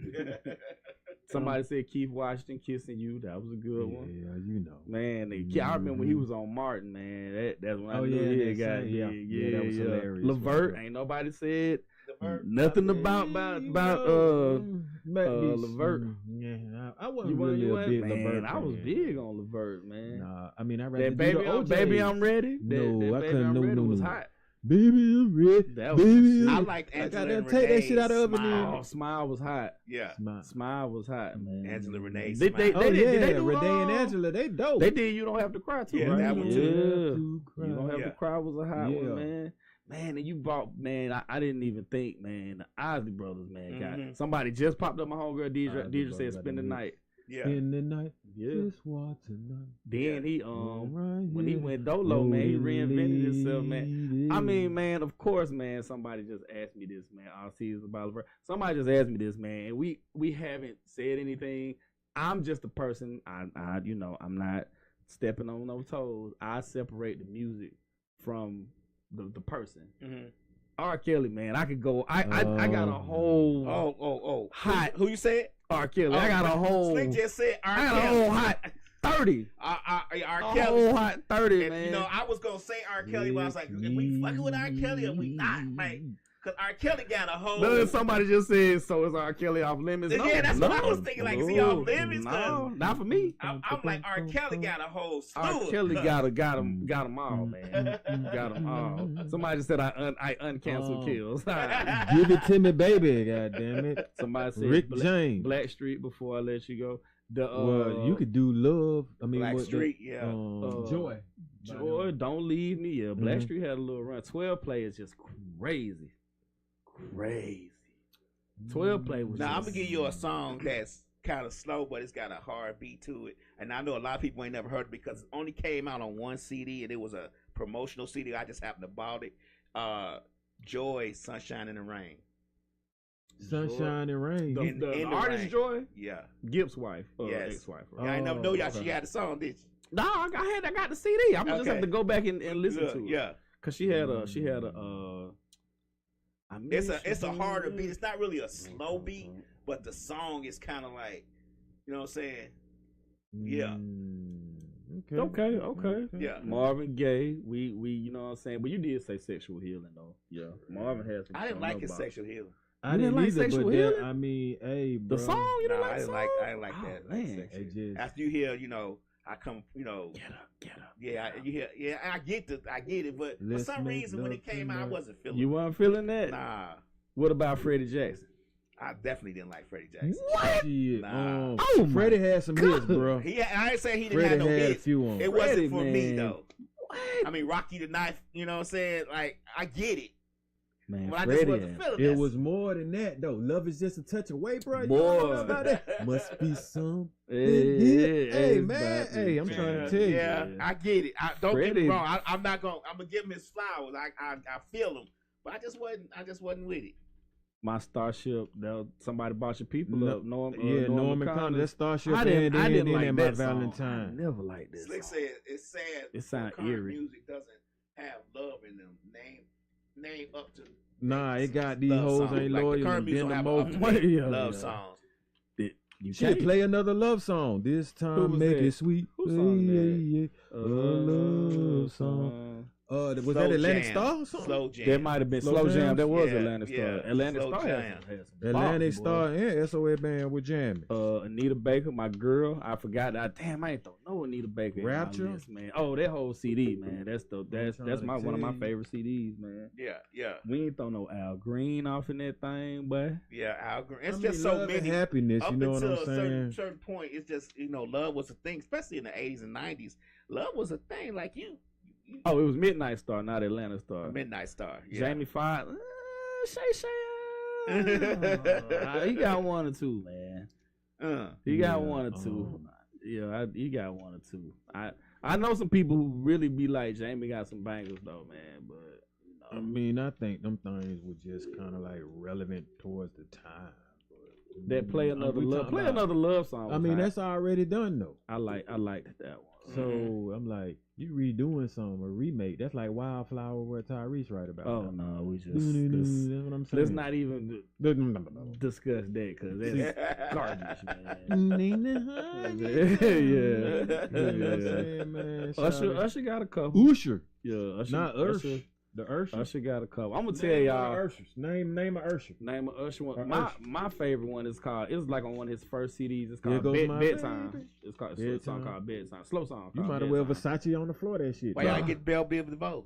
Somebody said Keith Washington Kissing You. That was a good one. Yeah, you know. Man, I remember when he was on Martin, man. That's when I Oh, knew yeah, he that got song, yeah, that was hilarious. Levert, Yeah. ain't nobody said Levert. nothing about Levert. Yeah, I wasn't You really wasn't, a big man, Levert. I was fan. big on Levert, man. Nah, I mean, I rather That do the OJs. baby, I'm ready. No, I Baby, couldn't. I'm No, ready no, was no. hot. Baby, I'm ready. That was Baby, the I shit. liked I Angela gotta and take that shit out Renee's of it, Smile. Oh, Smile was hot. Yeah. Smile was hot, man. Angela Renee They Smile. Oh did yeah, do, Renee and Angela, they dope. They did. You don't have to cry too, Yeah, right? that one too. Yeah. You don't have Yeah. to cry was a hot Yeah. one, man. Man, and you brought, man, I didn't even think, man, the Isley Brothers, man, got somebody just popped up. My homegirl Isley Deidre said, Brothers spend the got night. Yeah. In the night, Yeah. just watch tonight. Then he Right when he here. went dolo, man, he reinvented himself, man. Lady. I mean, man, of course, man. Somebody just asked me this, man. All seasons about Levert. Somebody just asked me this, man. And we haven't said anything. I'm just a person. I'm not stepping on no toes. I separate the music from the person. Mm-hmm. R. Kelly, man. I could go. I got a whole Oh. hot Who you said? R. Kelly. I got a whole. Slick just said R. I got a Kelly. whole hot 30. R. A Kelly. whole hot 30, And, man. you know, I was gonna say R. Kelly, but I was like, are we fucking with R. Kelly or we not? Like, cause R. Kelly got a whole. No, somebody just said, so is R. Kelly off limits? No, Yeah, that's no, what I was thinking, like, is he off limits? No, not for me. I'm like, R. Kelly got a whole slew. R. Kelly got them all, man. Got them all. Somebody said I uncanceled kills. Give it to me, baby. God damn it. Somebody said Rick James. Black Street before I let you go. Well, you could do love. I mean, Black what Street, yeah. Joy. Joy, Don't Leave Me. Yeah, Black Street had a little run. 12 play is just crazy. 12 play was. Now I'm gonna give you a song that's kind of slow, but it's got a hard beat to it. And I know a lot of people ain't never heard it because it only came out on one CD, and it was a promotional CD. I just happened to bought it. Joy, Sunshine in the Rain. Sunshine and Rain. The in the artist rain. Joy, Yeah. Gibbs' wife, Yes. ex-wife. Yeah, I ain't never know y'all. okay. She had a song, did she? No, I got the CD. I'm gonna just have Okay. to go back and listen to it. Yeah. Cause she had a It's a harder beat. It's not really a slow beat, but the song is kind of like, you know what I'm saying? Yeah. Okay. Yeah. Marvin Gaye, we you know what I'm saying, but you did say sexual healing though. Yeah, Marvin has. I didn't like his sexual healing. I didn't didn't like either, Sexual but Healing? I mean, hey, bro. The song you No, didn't like. I didn't the like. song? I didn't like Oh, that. man. Sexual. It just, After you hear, you know, I come, you know, Get up. yeah, you hear, yeah, I get it, but for some Listening reason when it up came to out, I my- wasn't feeling You it. weren't feeling that. Nah, What about Freddie Jackson? I definitely didn't like Freddie Jackson. What? shit. Nah. Oh, my Freddie had some hits, bro. I ain't say he didn't Freddie have no had a hits. few on. It Freddie, wasn't for me man. though. What? I mean, Rocky the Knife, you know what I'm saying? Like, I get it, Man, but I just Freddie. wasn't feeling It that. was more than that, though. Love is just a touch away, bro. You Boy. don't know about that. Must be some. Hey, Hey, man. Hey, I'm Yeah, trying to tell you. yeah, I get it. Don't get Freddie. me wrong. I'm gonna give him his flowers. I feel him, but I just wasn't with it. My Starship, that somebody bought your people No, up. Norman Norman Connor. That Starship I didn't and like then my that song. Valentine. I never liked that Slick song. said it's sad. It sound current eerie. Music doesn't have love in them. Name up to. Nah, it got these love hoes songs. ain't Like, the loyal current and music bend don't them have over. up-to-date Yeah, love yeah. songs. You Shit, can't. play another love song. This Who time was make that? it sweet. Who sung that? Yeah. A love song. Was Slow that Atlantic Jam. Star or something? Slow Jam. That might have been Slow Slow Jam. Jams? That was Yeah, Atlantic Star. yeah. Atlantic Slow Star Jam. had some Atlantic bops, Star boy. and SOS Band with jamming. Anita Baker, my girl. I forgot. I ain't throw no Anita Baker. in my Rapture? list, man. Oh, that whole CD, man. That's trying that's to my one of my tell you. favorite CDs, man. Yeah. We ain't throw no Al Green off in that thing, boy. Yeah, Al Green. It's I just mean, so love and many. happiness. Up You know what until I'm a saying? certain point, it's just, love was a thing, especially in the 80s and 90s. Love was a thing. Like you Oh, it was Midnight Star, not Atlanta Star. Midnight Star. Yeah. Jamie Foxx, Shay. He got one or two, man. He got Yeah, one or two. He got one or two. I know some people who really be like, Jamie got some bangers though, man. But I mean, I think them things were just kind of like relevant towards the time. that play another we love, talking play about- another love song. I mean, was that's already done though. hot. I liked that one. So I'm like, you redoing some a remake? That's like Wildflower, where Tyrese right about. Oh that. no, we just That's what I'm saying. let's not even No. discuss that because that's garbage, man. Usher got a couple. Usher, Yeah, Usher. not Usher. The Usher. Usher got a couple. I'm gonna tell Name y'all. one of Ushers. Name a Usher. Name of Usher one. Usher. My favorite one is called. It was like on one of his first CDs. It's There called Goes My Bedtime. Baby. It's called a song Bedtime. called Bedtime. Slow song. You called might as well Bedtime. Versace on the floor that shit. Why y'all get Bell Biv DeVoe?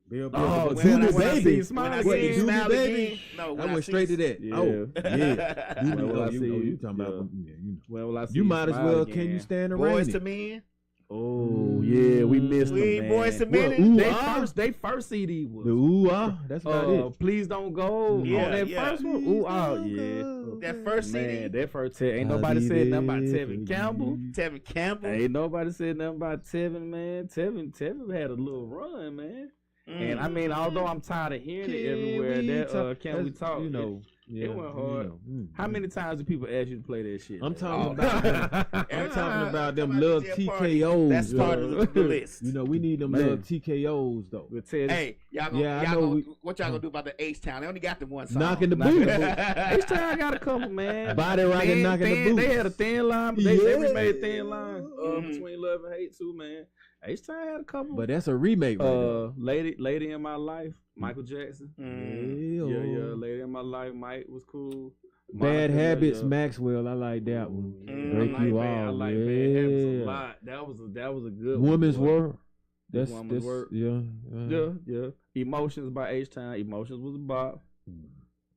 Bill Oh, Bill. when I Doobie see Baby. you smile When I again. see you Doobie smile Baby? again. No, I went straight to that. Yeah. Oh, yeah. You When will know, I see you? you talking about? Yeah. Yeah, you know. Well, will I see You might as smile well. again? Can you stand the Boys rain? to Men. Oh yeah, we missed them, We man. Boys to Well, Men. ooh, They first CD was The ooh ah, that's about it. Please Don't Go. Yeah, on that yeah. first one. Ooh ah, yeah. That first Man, CD. that first ain't nobody said nothing about Tevin Campbell. Tevin Campbell. Ain't nobody said nothing about Tevin, man. Tevin had a little run, man. And I mean, although I'm tired of hearing it everywhere, that Can We Talk? You know, it went hard. How many times do people ask you to play that shit? I'm man? talking about. I'm Every talking time about I them come out love to their party, TKOs. That's part of the list. You know, we need them Man. love TKOs though. With Teddy. Hey, y'all gonna, Yeah, I y'all know gonna what y'all gonna do about the H-Town? They only got the one song. Knocking the Knocking boot. the Each time I got a couple, man. Body rocking, knocking the Thin, boots. They had a thin line. They Yeah. remade Thin Line Mhm. between Love and Hate too, man. Each time I had a couple. But that's a remake, right Lady in My Life, Michael Jackson. there. Yeah, Lady in My Life, Mike was cool. Bad Monica, Habits, yeah. Maxwell. I like that one. Mm, Break I like you I off. like yeah. Bad Habits a lot. That was a good Woman's one. boy. World. That's Woman's World. Yeah. Yeah. Emotions by H-Time. Emotions was a bop.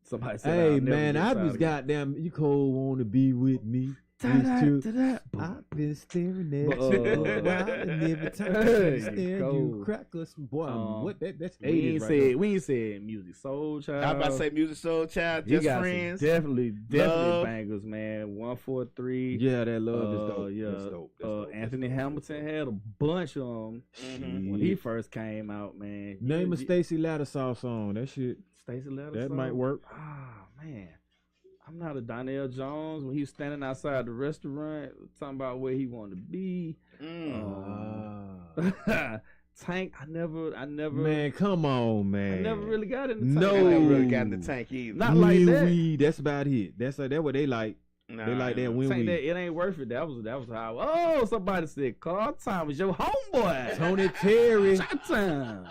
Somebody said, Hey I'll never man, get I tired was of goddamn. You cold wanna be with me? These two. I've been staring at But, you for a while, and every time I Hey, stare, you cold. crack us. Boy, what that's we 80s ain't right said there. we ain't said Music Soul Child. I was about to say Music Soul Child, You Just got some Friends. definitely Love. bangers, man. 143. Yeah, that love is dope. Yeah, That's dope. That's dope. Anthony Hamilton had a bunch of them when he first came out, man. Name a Stacey Lattisaw song. That shit. Stacey Lattisaw. That might work. Ah, man. I'm not a Donnell Jones when he was standing outside the restaurant talking about where he wanted to be. Tank, I never. Man, come on, man. I never really got in the Tank. No. I never really got in the Tank either. Not like that. Weed, that's about it. That's what they like. Nah, They like that win Tank, weed. it ain't worth it. That was how. Oh, somebody said Carl Time was your homeboy. Tony Terry. Time.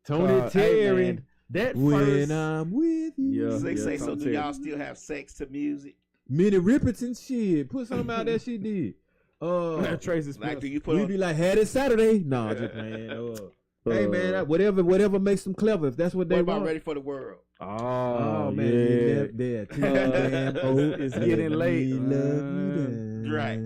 Tony Terry. Hey, man, that when first. I'm with you. Yeah. They say, so Tony do Terry. y'all still have sex to music? Minnie Riperton shit. Put something out that she did. Tracy Like, Smith. do you put We on? be like, had it Saturday. No, just playing. Hey man, whatever makes them clever. If that's what they What about want. Ready for the World? Oh man, yeah. there. Too damn old. It's getting late. Right.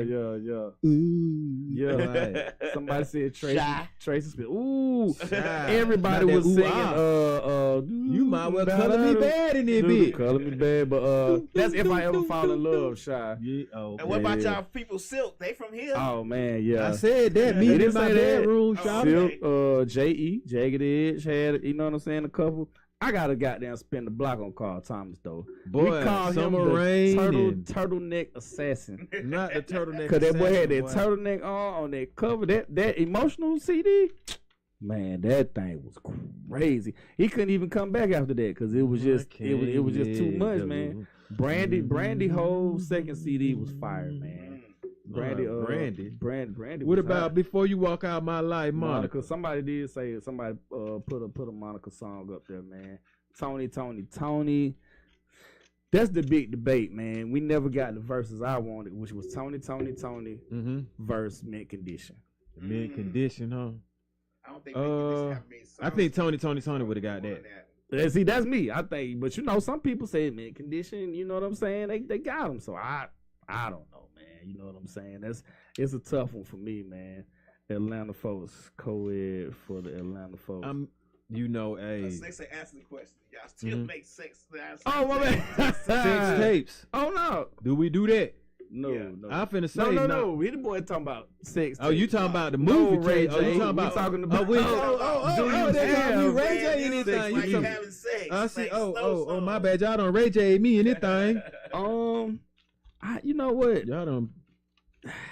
Yeah. Ooh. Yeah. Somebody said Shy. Tracy Smith. Ooh. Shy. Everybody Not that was ooh, singing. ah. You might well color me bad in this bitch. Color me bad, but that's if I ever fall in love, Shy. Yeah. Oh, And what about y'all people Silk? They from here? Oh man, yeah. I said that. They Me didn't in my say that. bedroom, Oh, shop. okay. Silk, J.E., Jagged Edge had, you know what I'm saying, a couple. I gotta goddamn spin the block on Carl Thomas though. Boy, We call him Summer the Rain and- turtleneck assassin. Not the turtleneck. Cause that boy had that assassin, turtleneck on that cover, that emotional CD. Man, that thing was crazy. He couldn't even come back after that because it was just it was just too much, man. Brandy whole second CD was fire, man. Brandy. What was about hot. Before You Walk Out My Life, Monica? Monica? Somebody did say somebody put a Monica song up there, man. Tony. That's the big debate, man. We never got the verses I wanted, which was Tony verse Mint Condition. Mid condition, huh? I don't think they can have many songs. I think Tony would have got that. Yeah, see, that's me. I think, but you know, some people say Mint Condition. You know what I'm saying? They got them, so I don't know, man. You know what I'm saying? It's a tough one for me, man. Atlanta folks, co-ed for the Atlanta folks. You know, hey. They say answer the question. Y'all still make sex. Oh, my man. Sex tapes. Oh, no. Do we do that? No, Yeah. no. I'm finna say No. We the boy talking about sex. Oh, you talking about the No, movie Ray tape? Oh, J. you talking We about? talking about- Oh, Do they you got me have Ray J Like anything. you You talking? having sex. I see. Sex, Oh, my bad. Y'all done Ray J me anything. You know what? Y'all done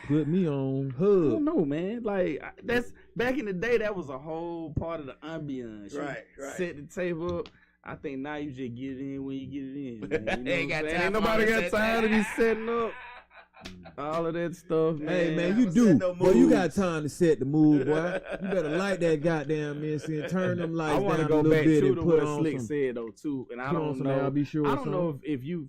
put me on I don't hub. know, man. Like that's back in the day. That was a whole part of the ambiance. You Right. Set the table up. I think now you just get it in when you get it in. Man. You know Ain't what I'm got saying? time Ain't for nobody all got that time to be setting. setting up all of that stuff, man. Hey man, you haven't do, set no boy. You got moves. time to set the mood, boy. You better light that goddamn mess and turn them lights I want to down go a little back bit to and the put what on Slick some. said though too, and I Put on don't some know. I'll Be Sure. I don't know if you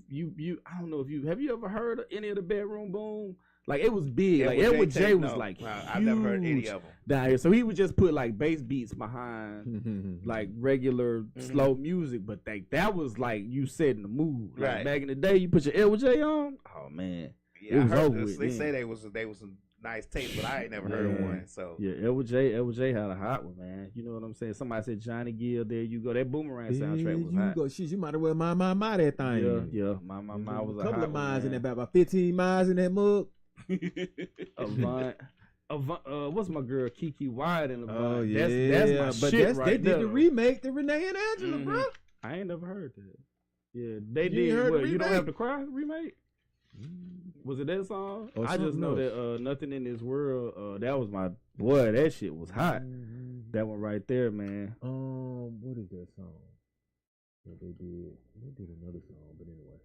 I don't know if you have you ever heard of any of the Bedroom Boom? Like it was big. Like Edward J was like I've never heard any huge of them. down here. So he would just put like bass beats behind like regular slow music, but that was like you setting the mood. Like Right. back in the day, you put your Edward J on. Oh man, Yeah, It I was heard over this. with They then. say they was some nice tapes, but I ain't never heard of Yeah. one. So yeah, Edward J had a hot one, man. You know what I'm saying? Somebody said Johnny Gill. There you go. That Boomerang soundtrack was you hot. Go, shit, you might as well my that thing. Yeah. My was a a couple hot of miles one, in that, about 15 miles in that mug. Avant. What's my girl Kiki Wyatt in Avant? Oh yeah, that's my but shit that's, right they did there. the remake, the Renee and Angela, Mhm. bro. I ain't never heard that. Yeah, they You did. heard the What, you don't remake? have to cry remake? Was it that song? Or I just something know else. that Nothing in This World. That was my boy. That shit was hot. That one right there, man. What is that song? That they did another song, but anyway.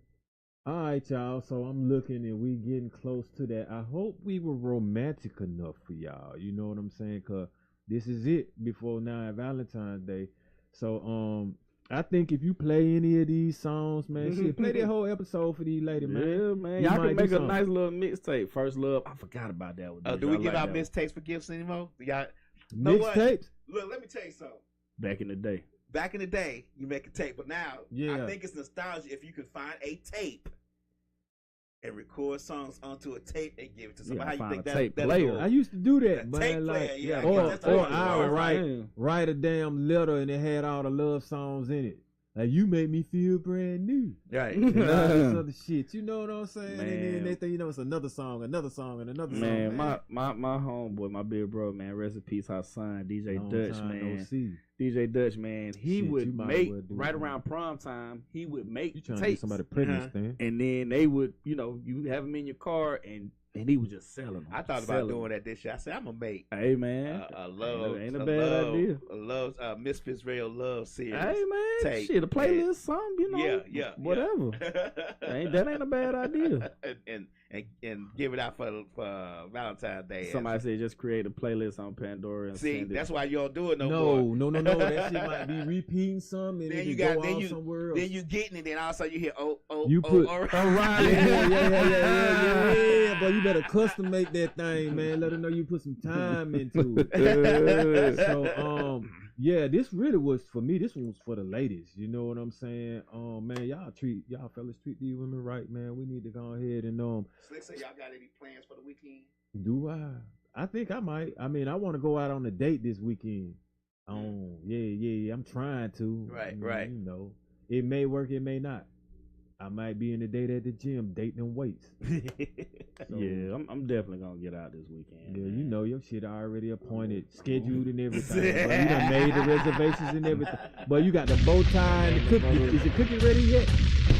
All right, y'all. So I'm looking and we getting close to that. I hope we were romantic enough for y'all. You know what I'm saying? Cause this is it before now Valentine's Day. So I think if you play any of these songs, man, shit, play that whole episode for these ladies, man. Yeah, man. You Y'all might can do make a something. nice little mixtape. First Love. I forgot about that one. do we Y'all give like out that mistapes for gifts anymore? Y'all know what? Mixtapes? Look, let me tell you something. one? Back in the day. Back in the day, you make a tape, but now Yeah. I think it's nostalgia if you could find a tape and record songs onto a tape and give it to You somebody. gotta How you think find a that tape that'll player. go? I used to do that, A but tape like, player, yeah, or that's what I it would was. write a damn damn letter and it had all the love songs in it. Like, you make me feel brand new. Right. And all this other shit. You know what I'm saying? Man. And then next thing you know, it's another song, and another song. Man, my homeboy, my big bro, man, rest in peace, our son, DJ Long Dutch, time man. no see. DJ Dutch, man, he Shit, you would might make well do right it, man. around prom time. He would make You trying to tapes, get somebody pregnant, Stan? and then they would, you have him in your car, and he was just selling them. I thought about doing that this year. I said I'm gonna make Hey man, a love, ain't a bad idea. a love, Misfits Radio love series. Hey man, tape. shit, a playlist, something, Yeah, whatever. That ain't a bad idea. and give it out for Valentine's Day. Somebody said just create a playlist on Pandora and See, send it. that's why you don't do it no more. No. That shit might be repeating something, and Then then you you got- go then on you- somewhere else. Then you getting it, then all of a sudden you hear You put all right. yeah. Boy, you better custom make that thing, man. Let her know you put some time into it. So, yeah, this really was for me. This one was for the ladies. You know what I'm saying? Man, y'all fellas treat these women right, man. We need to go ahead and Slick say y'all got any plans for the weekend? do I think I might. I mean, I want to go out on a date this weekend. Yeah. I'm trying to. Right. You know, it may work, it may not. I might be in the date at the gym dating them weights. So, Yeah, I'm definitely gonna get out this weekend. yeah, man. you know your shit already appointed, scheduled, and everything. But you done made the reservations and everything. But you got the bow tie and the cookie. Is the cookie ready yet?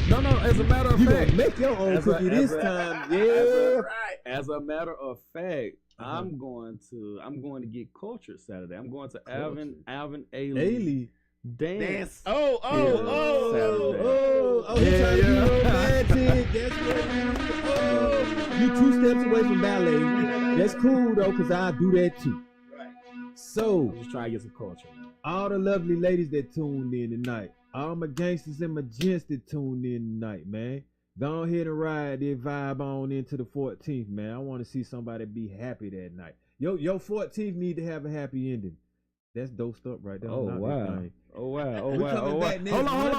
No, as a matter of You fact, gonna make your own cookie this time? Yeah. As a matter of fact, I'm going to get cultured Saturday. I'm going to Alvin Ailey Ailey. dance. Oh, Saturday. you trying to be Yeah. romantic. That's what you 2 steps away from ballet. That's cool though, cause I do that too. So, I'm just trying to get some culture. all the lovely ladies that tuned in tonight, all my gangsters and my gents that tuned in tonight, man. Go ahead and ride that vibe on into the 14th, man. I want to see somebody be happy that night. Your 14th need to have a happy ending. That's dosed up right there. Oh Knock that wow. thing. Oh wow. We coming back next Hold on.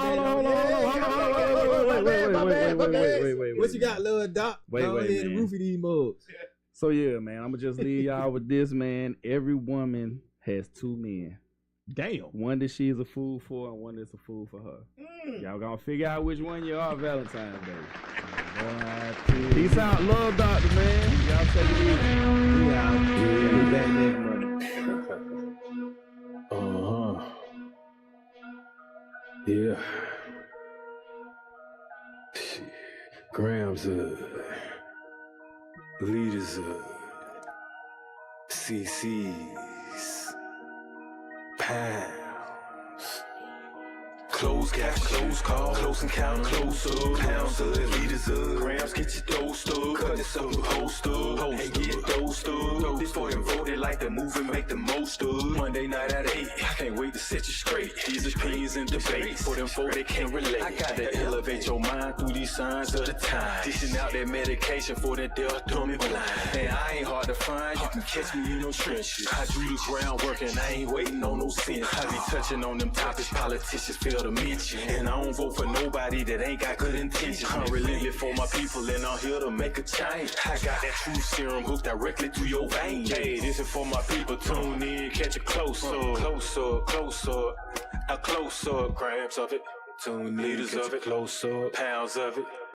Wait. What you got, Lil Doc? Wait, Go ahead and man. roofie these mugs. So yeah, man, I'm gonna just leave y'all with this, man. Every woman has 2 men. Damn. One that she is a fool for, and one that's a fool for her. Y'all gonna figure out which one you are Valentine's Day. Peace out, love doctor, man. Y'all take it easy. We out. We back next Monday. Yeah. Grams leaders CC's pounds. Close cash, close call, close encounter, close up, pounds of liters of grams, get your dose up, cut this up, host up, and get dosed up. This for him voted like the movement, make the most of. Monday night at 8, I can't wait to set you straight. These opinions and debates, for them folk they can't relate. I gotta elevate your mind through these signs of the time. Dishing out that medication for that death, dumb and blind. And I ain't hard to find, you can catch me in those trenches. I do the groundwork and I ain't waiting on no sense. I be touching on them topics politicians fail to mention. And I don't vote for nobody that ain't got good intentions. I'm relentless for my people and I'm here to make a change. I got that true serum hooked directly to your veins. Hey, this is for my people, tune in, catch a close up, a close up, grams of it, tune in, leaders of it, close up, pounds of it.